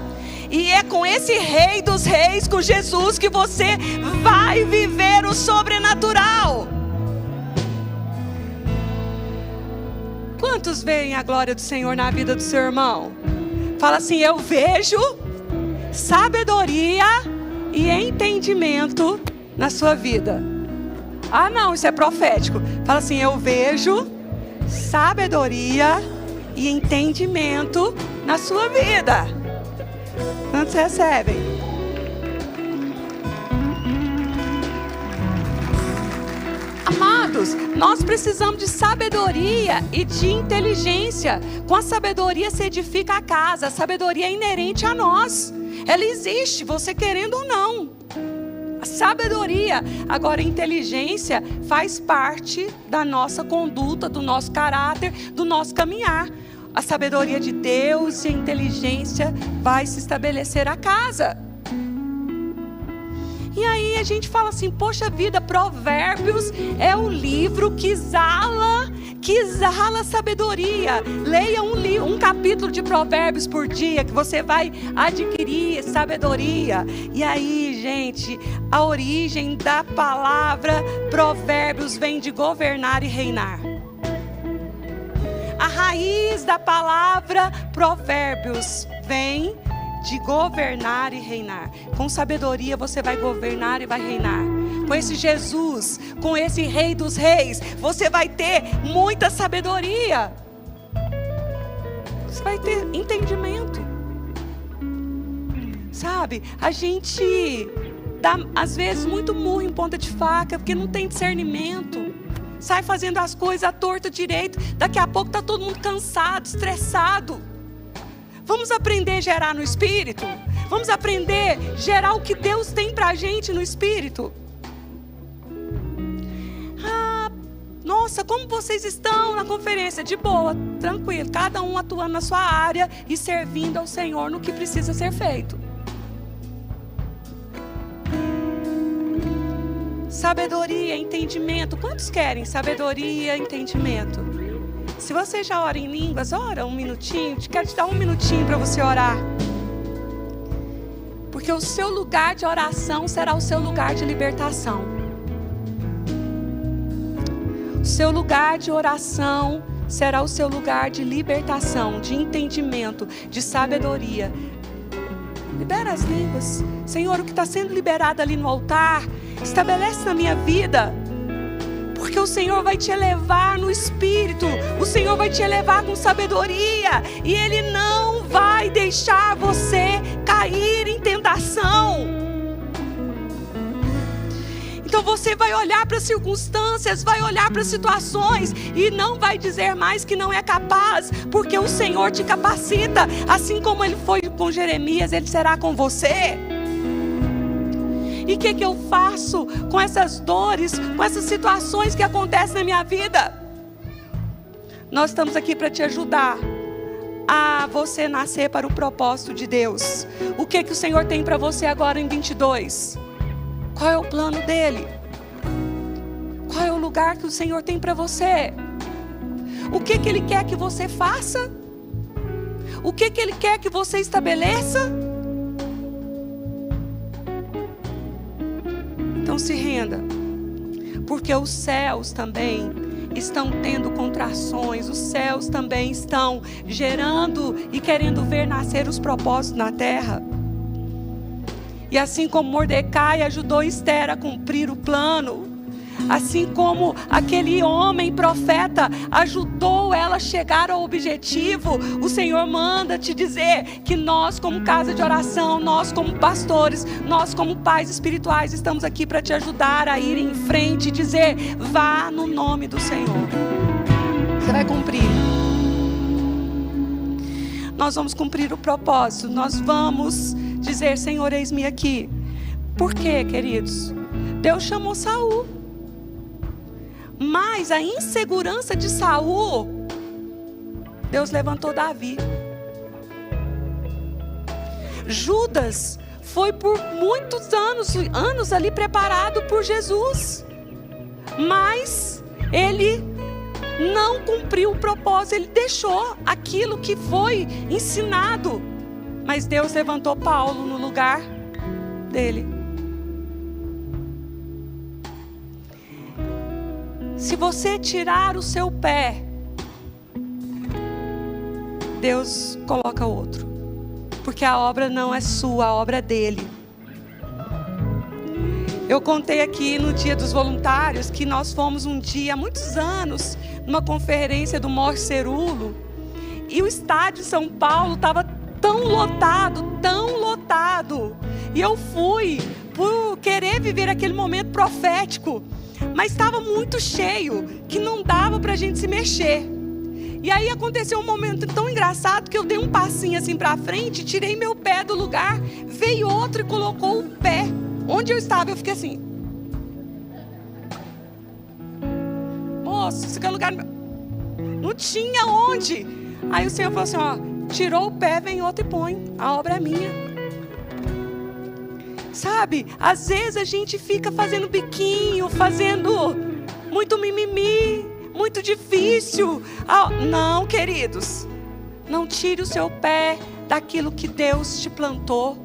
E é com esse Rei dos Reis, com Jesus, que você vai viver o sobrenatural. Quantos veem a glória do Senhor na vida do seu irmão? Fala assim: eu vejo sabedoria e entendimento na sua vida. Ah, não, isso é profético. Fala assim: eu vejo sabedoria e entendimento na sua vida. Quantos recebem? Amados, nós precisamos de sabedoria e de inteligência. Com a sabedoria se edifica a casa. A sabedoria é inerente a nós. Ela existe, você querendo ou não. A sabedoria, agora a inteligência faz parte da nossa conduta, do nosso caráter, do nosso caminhar. A sabedoria de Deus e a inteligência vai se estabelecer a casa. E aí a gente fala assim: poxa vida, Provérbios é o livro que exala sabedoria. Leia um capítulo de Provérbios por dia, que você vai adquirir sabedoria. E aí, gente, a origem da palavra Provérbios vem de governar e reinar. A raiz da palavra Provérbios vem de governar e reinar. Com sabedoria você vai governar e vai reinar. Com esse Jesus, com esse Rei dos Reis, você vai ter muita sabedoria. Você vai ter entendimento. Sabe, a gente dá às vezes muito murro em ponta de faca, porque não tem discernimento. Sai fazendo as coisas à torta direito. Daqui a pouco está todo mundo cansado, estressado. Vamos aprender a gerar no Espírito. Vamos aprender a gerar o que Deus tem para a gente no Espírito. Nossa, como vocês estão na conferência? De boa, tranquilo. Cada um atuando na sua área e servindo ao Senhor no que precisa ser feito. Sabedoria, entendimento. Quantos querem sabedoria, entendimento? Se você já ora em línguas, ora um minutinho. Quero te dar um minutinho para você orar. Porque o seu lugar de oração será o seu lugar de libertação. O seu lugar de oração será o seu lugar de libertação, de entendimento, de sabedoria. Libera as línguas. Senhor, o que está sendo liberado ali no altar, estabelece na minha vida. Porque o Senhor vai te elevar no Espírito. O Senhor vai te elevar com sabedoria. E Ele não vai deixar você cair em tentação. Então você vai olhar para as circunstâncias, vai olhar para as situações e não vai dizer mais que não é capaz, porque o Senhor te capacita. Assim como Ele foi com Jeremias, Ele será com você. E o que eu faço com essas dores, com essas situações que acontecem na minha vida? Nós estamos aqui para te ajudar a você nascer para o propósito de Deus. O que o Senhor tem para você agora em 22? Qual é o plano dele? Qual é o lugar que o Senhor tem para você? O que Ele quer que você faça? o que Ele quer que você estabeleça? Então se renda, porque os céus também estão tendo contrações, os céus também estão gerando e querendo ver nascer os propósitos na terra. E assim como Mordecai ajudou Esther a cumprir o plano, assim como aquele homem profeta ajudou ela a chegar ao objetivo, o Senhor manda te dizer que nós, como casa de oração, nós como pastores, nós como pais espirituais, estamos aqui para te ajudar a ir em frente e dizer: vá no nome do Senhor. Você vai cumprir. Nós vamos cumprir o propósito, nós vamos dizer: Senhor, eis-me aqui. Por quê, queridos? Deus chamou Saul, mas a insegurança de Saul, Deus levantou Davi. Judas foi por muitos anos ali preparado por Jesus, mas ele não cumpriu o propósito, ele deixou aquilo que foi ensinado. Mas Deus levantou Paulo no lugar dele. Se você tirar o seu pé, Deus coloca outro. Porque a obra não é sua, a obra é dele. Eu contei aqui no Dia dos Voluntários que nós fomos um dia, há muitos anos, numa conferência do Mor Cerulo. E o estádio de São Paulo estava tão lotado. E eu fui por querer viver aquele momento profético. Mas estava muito cheio, que não dava para a gente se mexer. E aí aconteceu um momento tão engraçado que eu dei um passinho assim para frente, tirei meu pé do lugar, veio outro e colocou o pé onde eu estava. Eu fiquei assim: moço, esse é o lugar... Não tinha onde. Aí o Senhor falou assim: ó, tirou o pé, vem outro e põe, a obra é minha. Sabe, às vezes a gente fica fazendo biquinho, fazendo muito mimimi, muito difícil. Não, queridos, não tire o seu pé daquilo que Deus te plantou.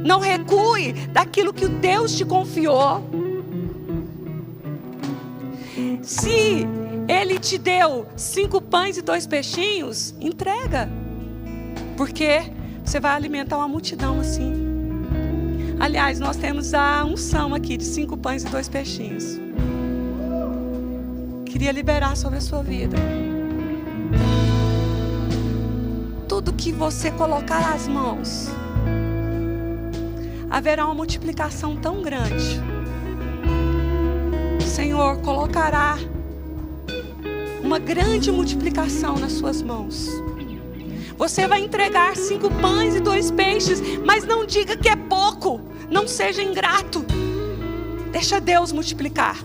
Não recue daquilo que Deus te confiou. Se Ele te deu 5 pães e 2 peixinhos, entrega, porque você vai alimentar uma multidão assim. Aliás, nós temos a unção aqui de 5 pães e 2 peixinhos. Queria liberar sobre a sua vida. Tudo que você colocar as mãos, haverá uma multiplicação tão grande. O Senhor colocará uma grande multiplicação nas suas mãos. Você vai entregar 5 pães e 2 peixes, mas não diga que é pouco. Não seja ingrato. Deixa Deus multiplicar.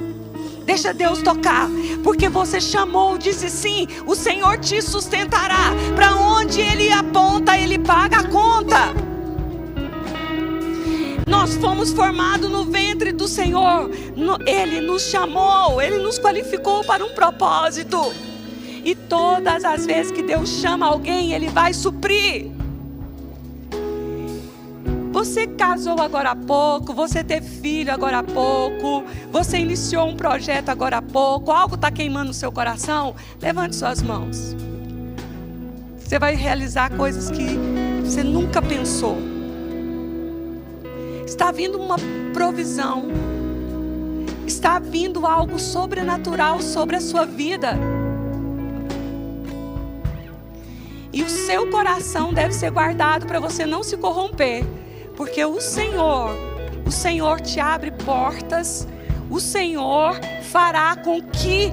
Deixa Deus tocar. Porque você chamou, disse sim, o Senhor te sustentará. Para onde Ele aponta, Ele paga a conta. Nós fomos formados no ventre do Senhor. Ele nos chamou, Ele nos qualificou para um propósito. E todas as vezes que Deus chama alguém, Ele vai suprir. Você casou agora há pouco, você teve filho agora há pouco, você iniciou um projeto agora há pouco, algo está queimando no seu coração, levante suas mãos. Você vai realizar coisas que você nunca pensou. Está vindo uma provisão, está vindo algo sobrenatural sobre a sua vida. E o seu coração deve ser guardado para você não se corromper. Porque o Senhor te abre portas. O Senhor fará com que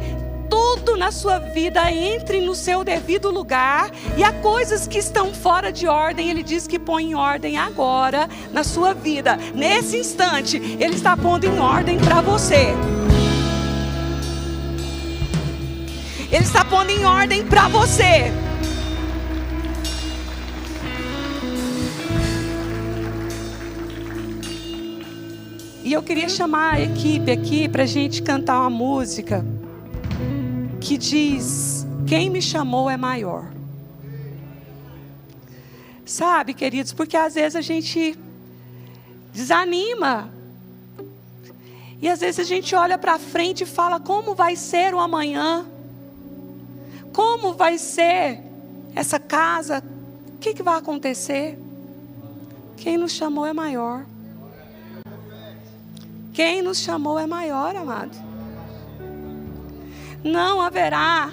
tudo na sua vida entre no seu devido lugar. E há coisas que estão fora de ordem, Ele diz que põe em ordem agora na sua vida. Nesse instante, Ele está pondo em ordem para você. Ele está pondo em ordem para você. E eu queria chamar a equipe aqui para a gente cantar uma música que diz: quem me chamou é maior. Sabe, queridos, porque às vezes a gente desanima. E às vezes a gente olha para frente e fala: como vai ser o amanhã? Como vai ser essa casa? O que vai acontecer? Quem nos chamou é maior. Quem nos chamou é maior, amado. Não haverá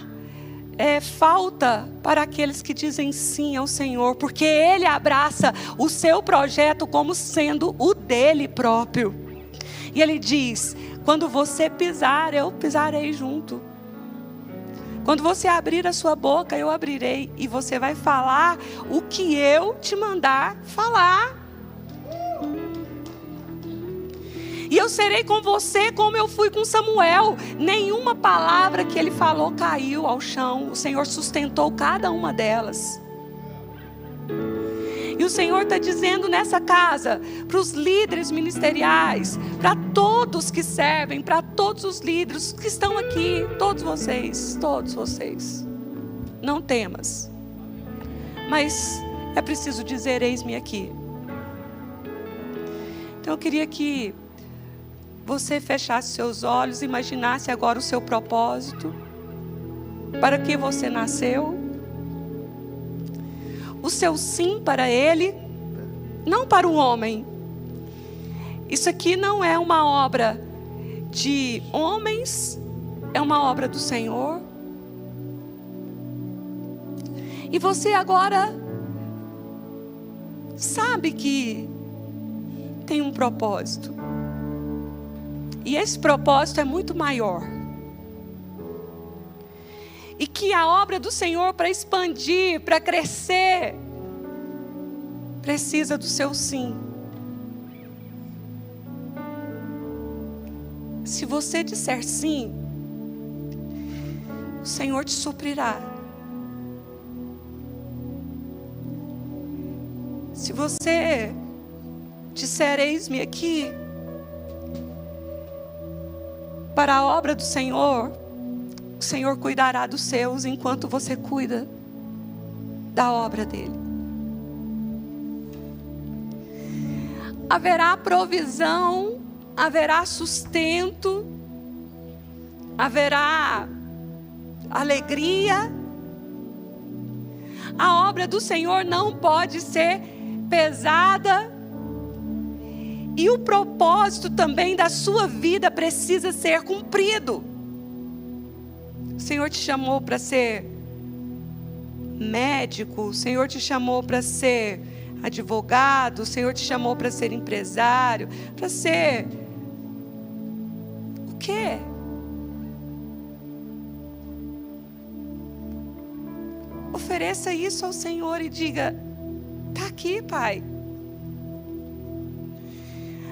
falta para aqueles que dizem sim ao Senhor, porque Ele abraça o seu projeto como sendo o dele próprio. E Ele diz: quando você pisar, eu pisarei junto. Quando você abrir a sua boca, eu abrirei. E você vai falar o que eu te mandar falar. E eu serei com você como eu fui com Samuel. Nenhuma palavra que ele falou caiu ao chão. O Senhor sustentou cada uma delas. E o Senhor está dizendo nessa casa, para os líderes ministeriais, para todos que servem, para todos os líderes que estão aqui, todos vocês, não temas. Mas é preciso dizer: eis-me aqui. Então eu queria que você fechasse seus olhos, imaginasse agora o seu propósito, para que você nasceu, o seu sim para Ele, não para o homem. Isso aqui não é uma obra de homens, é uma obra do Senhor. E você agora sabe que tem um propósito. E esse propósito é muito maior. E que a obra do Senhor, para expandir, para crescer, precisa do seu sim. Se você disser sim, o Senhor te suprirá. Se você disser: eis-me aqui, para a obra do Senhor, o Senhor cuidará dos seus enquanto você cuida da obra dele. Haverá provisão, haverá sustento, haverá alegria. A obra do Senhor não pode ser pesada. E o propósito também da sua vida precisa ser cumprido. O Senhor te chamou para ser médico, o Senhor te chamou para ser advogado, o Senhor te chamou para ser empresário, para ser o quê? Ofereça isso ao Senhor e diga: está aqui, Pai.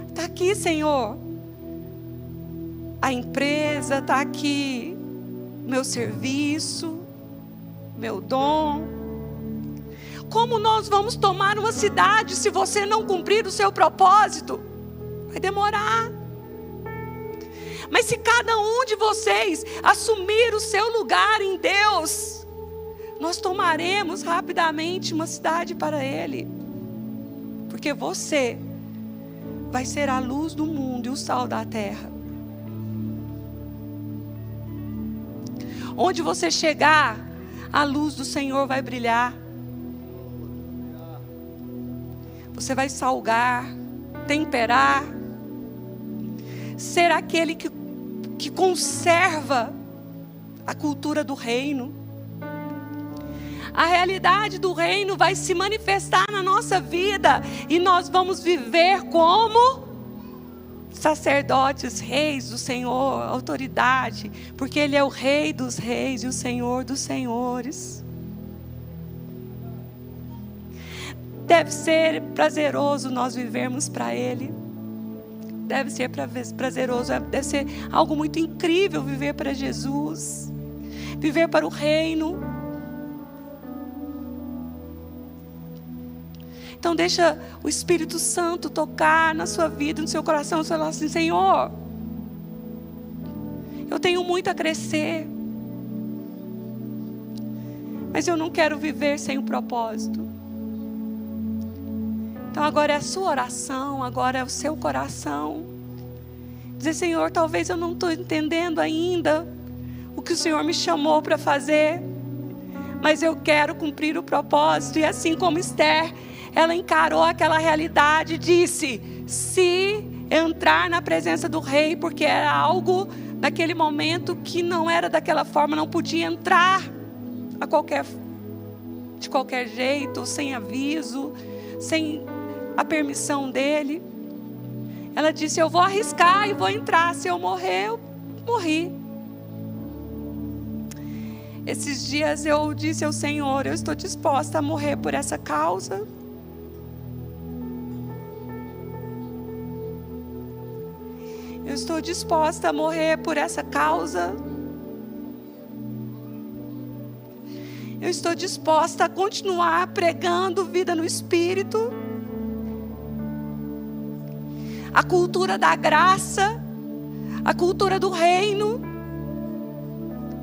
Está aqui, Senhor, a empresa, está aqui meu serviço, meu dom. Como nós vamos tomar uma cidade se você não cumprir o seu propósito? Vai demorar. Mas se cada um de vocês assumir o seu lugar em Deus, nós tomaremos rapidamente uma cidade para Ele. Porque você vai ser a luz do mundo e o sal da terra. Onde você chegar, a luz do Senhor vai brilhar. Você vai salgar, temperar, ser aquele que conserva a cultura do reino. A realidade do reino vai se manifestar na nossa vida e nós vamos viver como sacerdotes, reis do Senhor, autoridade, porque Ele é o Rei dos reis e o Senhor dos senhores. Deve ser prazeroso nós vivermos para Ele. Deve ser prazeroso, deve ser algo muito incrível viver para Jesus, viver para o reino. Então deixa o Espírito Santo tocar na sua vida, no seu coração. Você fala assim: Senhor, eu tenho muito a crescer, mas eu não quero viver sem o propósito. Então agora é a sua oração, agora é o seu coração. Dizer: Senhor, talvez eu não estou entendendo ainda o que o Senhor me chamou para fazer, mas eu quero cumprir o propósito. E assim como Esther, ela encarou aquela realidade e disse: se entrar na presença do rei, porque era algo naquele momento que não era daquela forma, não podia entrar de qualquer jeito, sem aviso, sem a permissão dele. Ela disse: eu vou arriscar e vou entrar, se eu morrer, eu morri. Esses dias eu disse ao Senhor: eu estou disposta a morrer por essa causa. Eu estou disposta a morrer por essa causa. Eu estou disposta a continuar pregando vida no Espírito. A cultura da graça, a cultura do reino.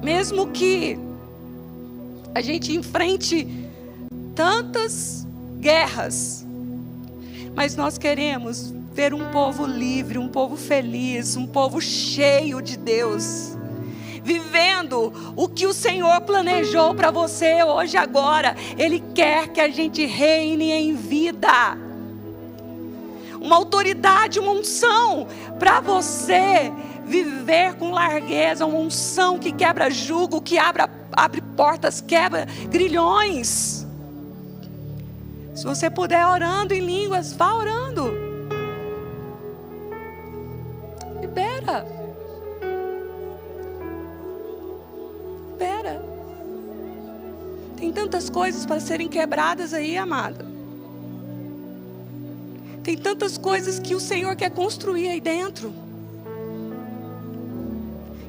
Mesmo que a gente enfrente tantas guerras, mas nós queremos ver um povo livre, um povo feliz, um povo cheio de Deus, vivendo o que o Senhor planejou para você hoje, agora. Ele quer que a gente reine em vida. Uma autoridade, uma unção para você viver com largueza, uma unção que quebra jugo, que abre portas, quebra grilhões. Se você puder orando em línguas, vá orando. Libera. Libera. Tem tantas coisas para serem quebradas aí, amada. Tem tantas coisas que o Senhor quer construir aí dentro.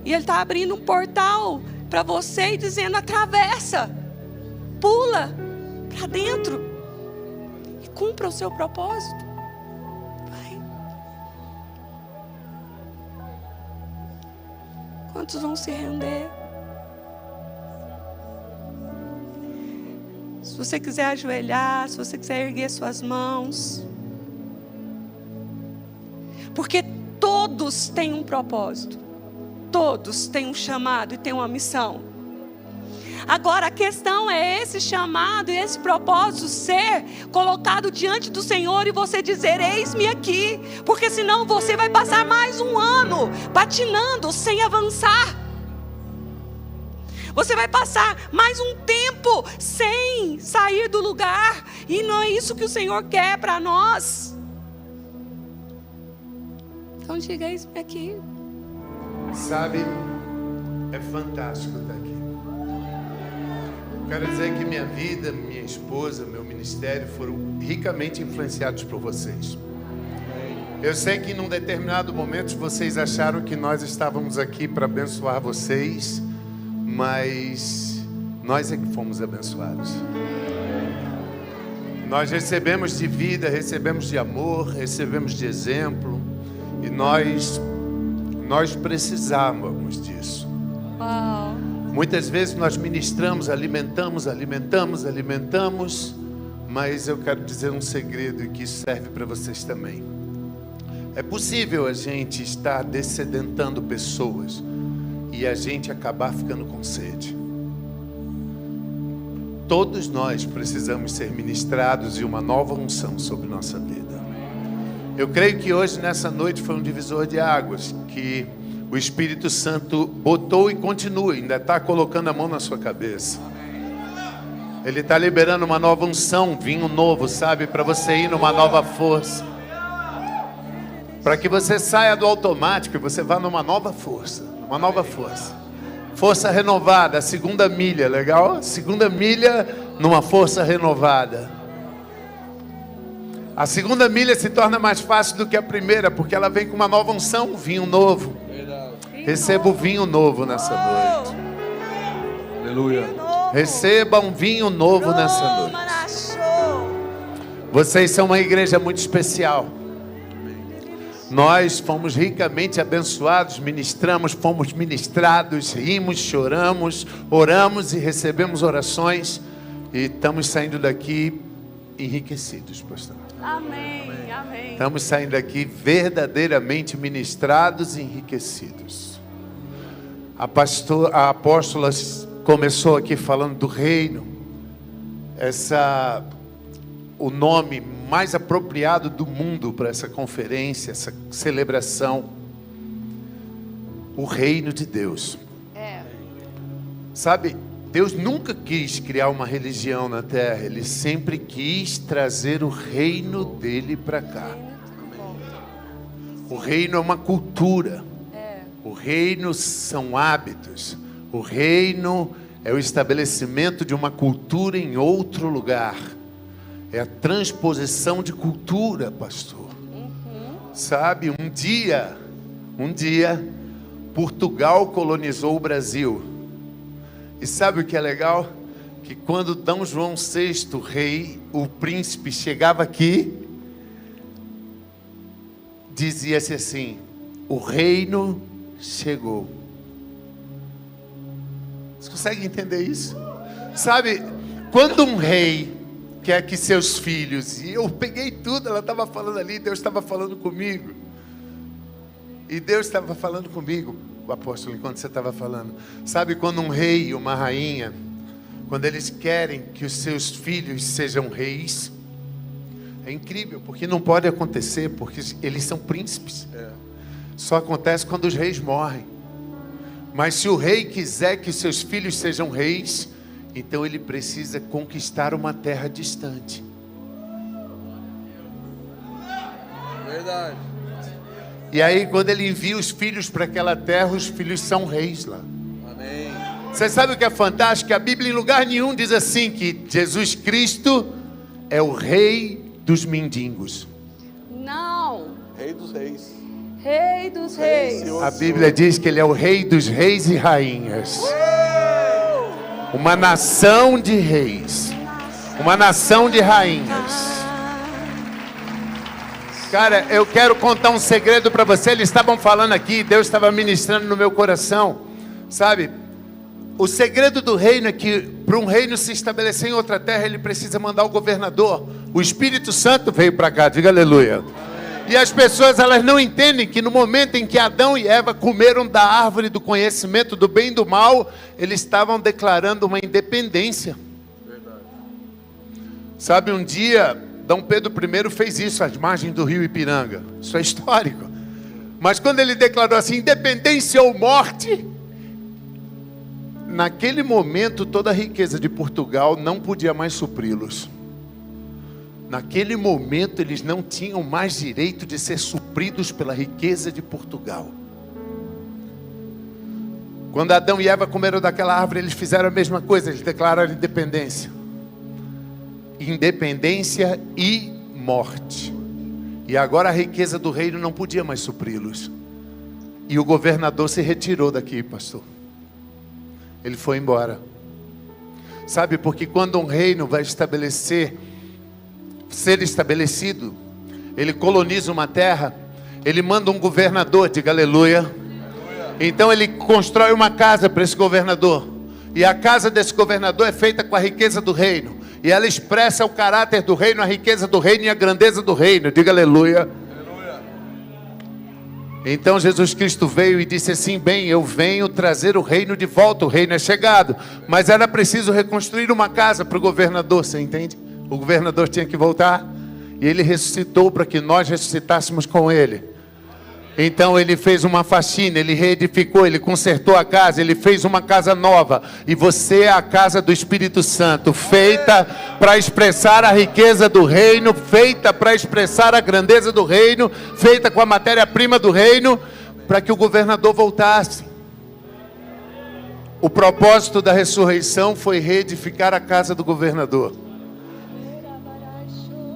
E Ele está abrindo um portal para você e dizendo: atravessa, pula para dentro e cumpra o seu propósito. Vai. Quantos vão se render? Se você quiser ajoelhar, se você quiser erguer suas mãos. Porque todos têm um propósito. Todos têm um chamado e têm uma missão. Agora a questão é esse chamado e esse propósito ser colocado diante do Senhor e você dizer: eis-me aqui. Porque senão você vai passar mais um ano patinando sem avançar. Você vai passar mais um tempo sem sair do lugar. E não é isso que o Senhor quer para nós. Então diga: eis-me aqui. Sabe, é fantástico estar aqui. Quero dizer que minha vida, minha esposa, meu ministério foram ricamente influenciados por vocês. Eu sei que num determinado momento vocês acharam que nós estávamos aqui para abençoar vocês, mas nós é que fomos abençoados. Nós recebemos de vida, recebemos de amor, recebemos de exemplo, e nós precisávamos disso. Uau. Muitas vezes nós ministramos, alimentamos, mas eu quero dizer um segredo, e que isso serve para vocês também. É possível a gente estar dessedentando pessoas e a gente acabar ficando com sede. Todos nós precisamos ser ministrados e uma nova unção sobre nossa vida. Eu creio que hoje, nessa noite, foi um divisor de águas, que o Espírito Santo botou e continua, ainda está colocando a mão na sua cabeça. Ele está liberando uma nova unção, vinho novo, sabe? Para você ir numa nova força. Para que você saia do automático e você vá numa nova força. Uma nova força. Força renovada, a segunda milha, legal? Segunda milha numa força renovada. A segunda milha se torna mais fácil do que a primeira, porque ela vem com uma nova unção, um vinho novo. Receba o vinho novo nessa noite. Aleluia. Receba um vinho novo nessa noite. Vocês são uma igreja muito especial. Nós fomos ricamente abençoados, ministramos, fomos ministrados, rimos, choramos, oramos e recebemos orações. E estamos saindo daqui enriquecidos, pastor. Amém, amém. Estamos saindo daqui verdadeiramente ministrados e enriquecidos. A apóstola começou aqui falando do reino. O nome mais apropriado do mundo para essa conferência, essa celebração. O reino de Deus. Sabe, Deus nunca quis criar uma religião na terra. Ele sempre quis trazer o reino dele para cá. O reino é uma cultura. O reino são hábitos. O reino é o estabelecimento de uma cultura em outro lugar. É a transposição de cultura, pastor. Sabe, um dia, Portugal colonizou o Brasil. E sabe o que é legal? Que quando D. João VI, rei, o príncipe, chegava aqui, dizia-se assim: o reino chegou. Você consegue entender isso? Sabe, quando um rei quer que seus filhos, e eu peguei tudo, ela estava falando ali, Deus estava falando comigo. E Deus estava falando comigo, o apóstolo, enquanto você estava falando. Sabe, quando um rei e uma rainha, quando eles querem que os seus filhos sejam reis, é incrível, porque não pode acontecer, porque eles são príncipes. Só acontece quando os reis morrem. Mas se o rei quiser que seus filhos sejam reis, então ele precisa conquistar uma terra distante. Verdade. E aí, quando ele envia os filhos para aquela terra, os filhos são reis lá. Amém. Você sabe o que é fantástico? A Bíblia em lugar nenhum diz assim, que Jesus Cristo é o rei dos mendigos. Não. Rei dos reis. Rei dos reis. A Bíblia diz que ele é o rei dos reis e rainhas. Uma nação de reis. Uma nação de rainhas. Cara, eu quero contar um segredo para você. Eles estavam falando aqui, Deus estava ministrando no meu coração. Sabe, o segredo do reino é que para um reino se estabelecer em outra terra, ele precisa mandar o governador. O Espírito Santo veio para cá, diga aleluia. E as pessoas, elas não entendem que no momento em que Adão e Eva comeram da árvore do conhecimento do bem e do mal, eles estavam declarando uma independência. Verdade. Sabe, um dia D. Pedro I fez isso às margens do rio Ipiranga. Isso é histórico. Mas quando ele declarou assim, independência ou morte, naquele momento toda a riqueza de Portugal não podia mais supri-los. Naquele momento eles não tinham mais direito de ser supridos pela riqueza de Portugal. Quando Adão e Eva comeram daquela árvore, eles fizeram a mesma coisa, eles declararam independência. Independência e morte. E agora a riqueza do reino não podia mais supri-los. E o governador se retirou daqui, pastor. Ele foi embora. Sabe, porque quando um reino vai ser estabelecido, ele coloniza uma terra, ele manda um governador, diga aleluia. Então ele constrói uma casa para esse governador. E a casa desse governador é feita com a riqueza do reino. E ela expressa o caráter do reino, a riqueza do reino e a grandeza do reino. Diga aleluia. Aleluia. Então Jesus Cristo veio e disse assim, bem, eu venho trazer o reino de volta, o reino é chegado. Mas era preciso reconstruir uma casa para o governador, você entende? O governador tinha que voltar. E ele ressuscitou para que nós ressuscitássemos com ele. Então ele fez uma faxina, ele reedificou, ele consertou a casa, ele fez uma casa nova. E você é a casa do Espírito Santo, feita para expressar a riqueza do reino, feita para expressar a grandeza do reino, feita com a matéria-prima do reino, para que o governador voltasse. O propósito da ressurreição foi reedificar a casa do governador.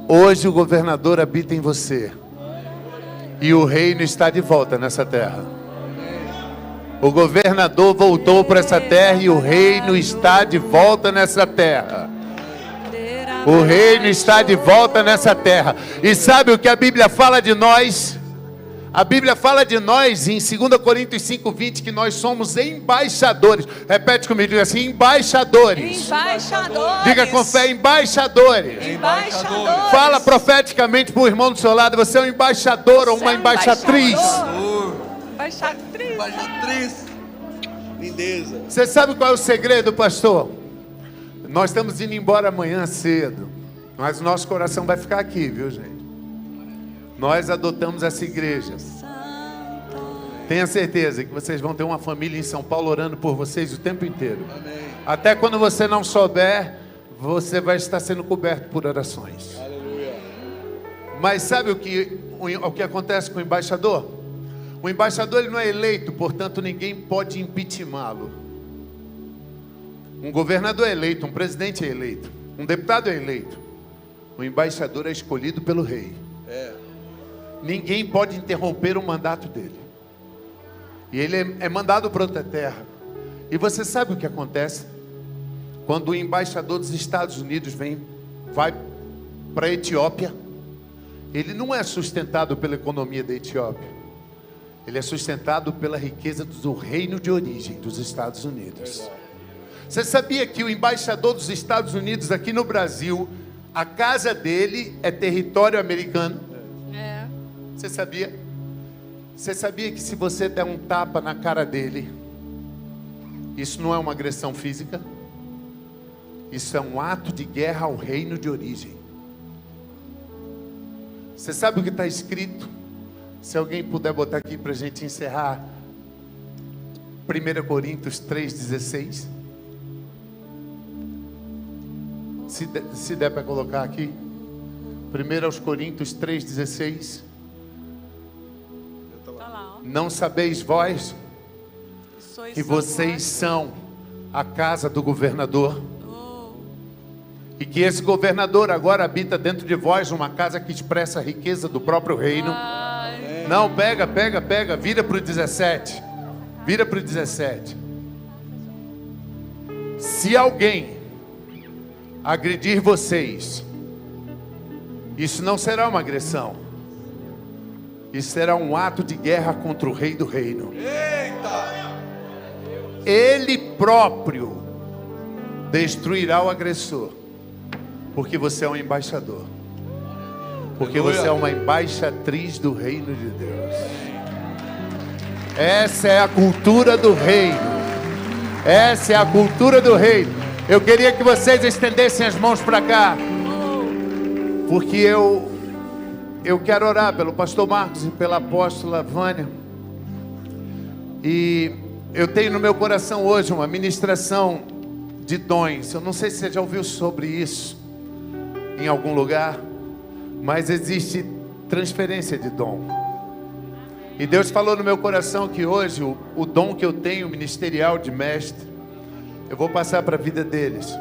Hoje o governador habita em você. E o reino está de volta nessa terra. O governador voltou para essa terra e o reino está de volta nessa terra. O reino está de volta nessa terra. E sabe o que a Bíblia fala de nós? A Bíblia fala de nós em 2 Coríntios 5:20 que nós somos embaixadores. Repete comigo, diga assim, embaixadores. Embaixadores. Diga com fé, embaixadores. Embaixadores. Fala profeticamente para o irmão do seu lado, você é um embaixador ou uma embaixatriz. Embaixatriz. Embaixatriz. Lindeza. Você sabe qual é o segredo, pastor? Nós estamos indo embora amanhã cedo, mas o nosso coração vai ficar aqui, viu, gente? Nós adotamos essa igreja. Tenha certeza que vocês vão ter uma família em São Paulo orando por vocês o tempo inteiro. Amém. Até quando você não souber, você vai estar sendo coberto por orações. Aleluia. Mas sabe o que acontece com o embaixador? O embaixador ele não é eleito, portanto ninguém pode impeachmentá-lo. Um governador é eleito, um presidente é eleito, um deputado é eleito. O embaixador é escolhido pelo rei. Ninguém pode interromper o mandato dele. E ele é mandado para outra terra. E você sabe o que acontece? Quando o embaixador dos Estados Unidos vai para a Etiópia, ele não é sustentado pela economia da Etiópia. Ele é sustentado pela riqueza do reino de origem dos Estados Unidos. Você sabia que o embaixador dos Estados Unidos aqui no Brasil, a casa dele é território americano? Você sabia? Você sabia que se você der um tapa na cara dele, isso não é uma agressão física? Isso é um ato de guerra ao reino de origem. Você sabe o que está escrito? Se alguém puder botar aqui para a gente encerrar, 1 Coríntios 3,16. Se der para colocar aqui, 1 Coríntios 3,16. Não sabeis vós que vocês são a casa do governador? E que esse governador agora habita dentro de vós, uma casa que expressa a riqueza do próprio reino. Não, pega, vira para o 17. Vira para o 17. Se alguém agredir vocês, isso não será uma agressão. Isso será um ato de guerra contra o rei do reino. Eita! Ele próprio destruirá o agressor. Porque você é um embaixador. Porque você é uma embaixatriz do reino de Deus. Essa é a cultura do reino. Essa é a cultura do reino. Eu queria que vocês estendessem as mãos para cá. Porque eu quero orar pelo pastor Marcos e pela apóstola Vânia. E eu tenho no meu coração hoje uma ministração de dons. Eu não sei se você já ouviu sobre isso em algum lugar, mas existe transferência de dom. E Deus falou no meu coração que hoje o dom que eu tenho ministerial de mestre, eu vou passar para a vida deles,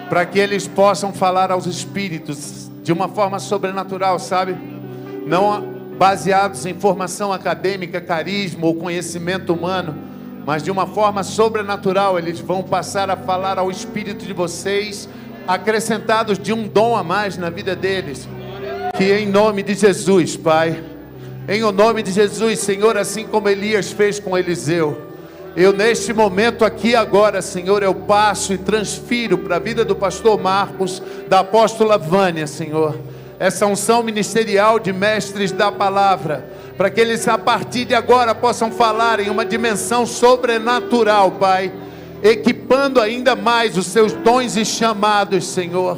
para que eles possam falar aos espíritos de uma forma sobrenatural, sabe? Não baseados em formação acadêmica, carisma ou conhecimento humano, mas de uma forma sobrenatural. Eles vão passar a falar ao espírito de vocês, acrescentados de um dom a mais na vida deles. Que em nome de Jesus, Pai, em o nome de Jesus, Senhor, assim como Elias fez com Eliseu, eu neste momento aqui agora, Senhor, eu passo e transfiro para a vida do pastor Marcos, da apóstola Vânia, Senhor, essa unção ministerial de mestres da palavra, para que eles a partir de agora possam falar em uma dimensão sobrenatural, Pai, equipando ainda mais os seus dons e chamados, Senhor,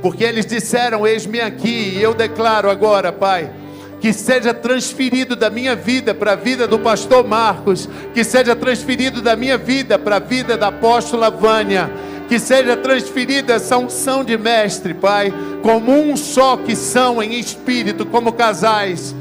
porque eles disseram, eis-me aqui, e eu declaro agora, Pai, que seja transferido da minha vida para a vida do pastor Marcos, que seja transferido da minha vida para a vida da apóstola Vânia, que seja transferida essa unção de mestre, Pai, como um só que são em espírito, como casais.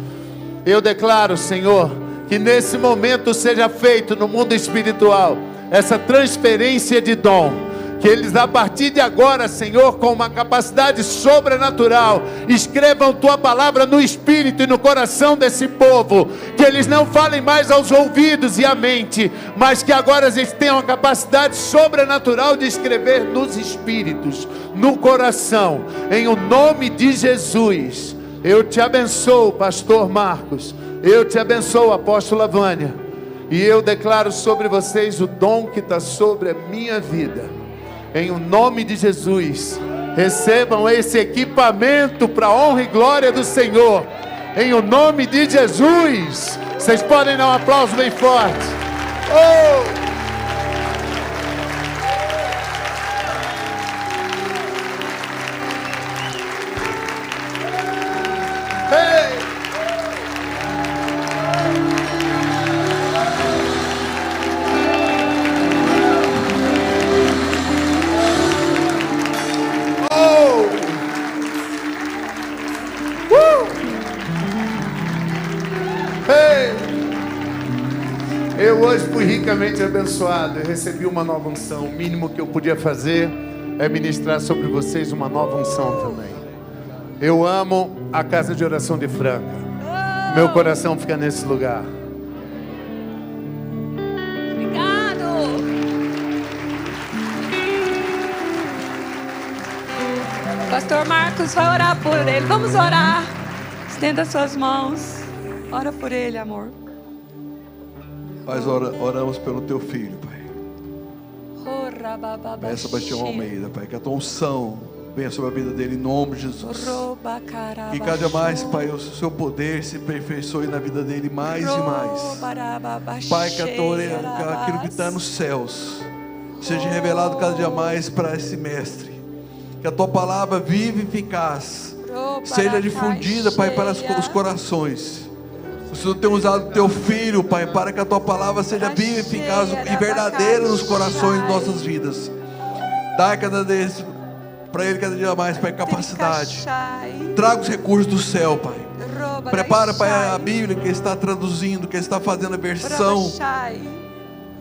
Eu declaro, Senhor, que nesse momento seja feito no mundo espiritual essa transferência de dom, que eles a partir de agora, Senhor, com uma capacidade sobrenatural, escrevam Tua palavra no espírito e no coração desse povo, que eles não falem mais aos ouvidos e à mente, mas que agora eles tenham a capacidade sobrenatural de escrever nos espíritos, no coração, em o nome de Jesus. Eu te abençoo, pastor Marcos, Eu te abençoo, apóstola Vânia. E eu declaro sobre vocês o dom que está sobre a minha vida. Em o nome de Jesus, recebam esse equipamento para a honra e glória do Senhor. Em o nome de Jesus. Vocês podem dar um aplauso bem forte. Oh! Eu hoje fui ricamente abençoado. Eu recebi uma nova unção. O mínimo que eu podia fazer é ministrar sobre vocês uma nova unção também. Eu amo a casa de oração de Franca. Meu coração fica nesse lugar. Obrigado. Pastor Marcos vai orar por ele. Vamos orar. Estenda suas mãos. Ora por ele, amor. Pai, oramos pelo teu filho, Pai. Peça para Tião Almeida, Pai, que a tua unção venha sobre a vida dele em nome de Jesus. Que cada mais, Pai, o seu poder se aperfeiçoe na vida dele mais e mais. Pai, que aquilo que está nos céus seja revelado cada dia mais para esse mestre. Que a tua palavra viva e eficaz seja difundida, Pai, para os corações. O Senhor tem usado o teu filho, Pai, para que a tua palavra seja viva, eficaz e verdadeira nos corações de nossas vidas. Dá cada vez para ele cada dia mais, Pai, capacidade. Traga os recursos do céu, Pai. Prepara, Pai, a Bíblia que ele está traduzindo, que ele está fazendo a versão.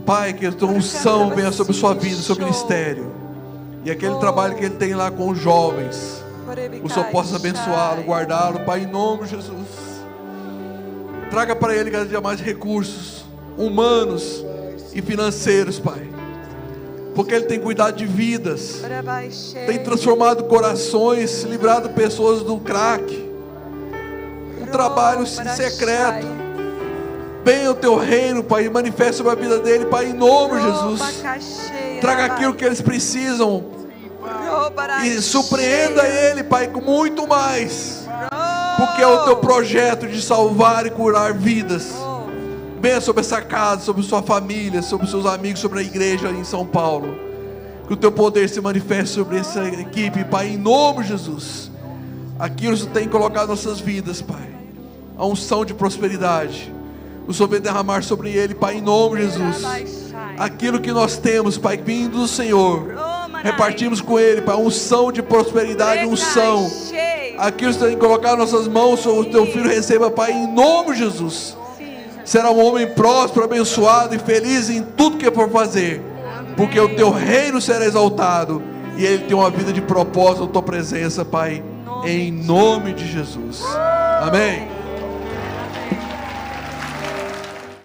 Pai, que a tua unção venha sobre sua vida, sobre o ministério. E aquele trabalho que ele tem lá com os jovens, o Senhor possa abençoá-lo, guardá-lo, Pai, em nome de Jesus. Traga para ele cada dia mais recursos humanos e financeiros, Pai. Porque ele tem cuidado de vidas, tem transformado corações, livrado pessoas do crack. Um trabalho secreto. Venha o teu reino, Pai, e manifeste sobre a vida dele, Pai, em nome de Jesus. Traga aquilo que eles precisam e surpreenda ele, Pai, com muito mais. Porque é o teu projeto de salvar e curar vidas. Venha sobre essa casa, sobre sua família, sobre seus amigos, sobre a igreja em São Paulo. Que o teu poder se manifeste sobre essa equipe, Pai, em nome de Jesus. Aquilo que o Senhor tem colocado em nossas vidas, Pai. A unção de prosperidade. O Senhor vai derramar sobre ele, Pai, em nome de Jesus. Aquilo que nós temos, Pai, vindo do Senhor, repartimos com ele, Pai, unção de prosperidade, unção. Aquilo que você tem que colocar em nossas mãos, o teu filho receba, Pai, em nome de Jesus. Será um homem próspero, abençoado e feliz em tudo que for fazer, porque o teu reino será exaltado e ele tem uma vida de propósito na tua presença, Pai, em nome de Jesus. Amém.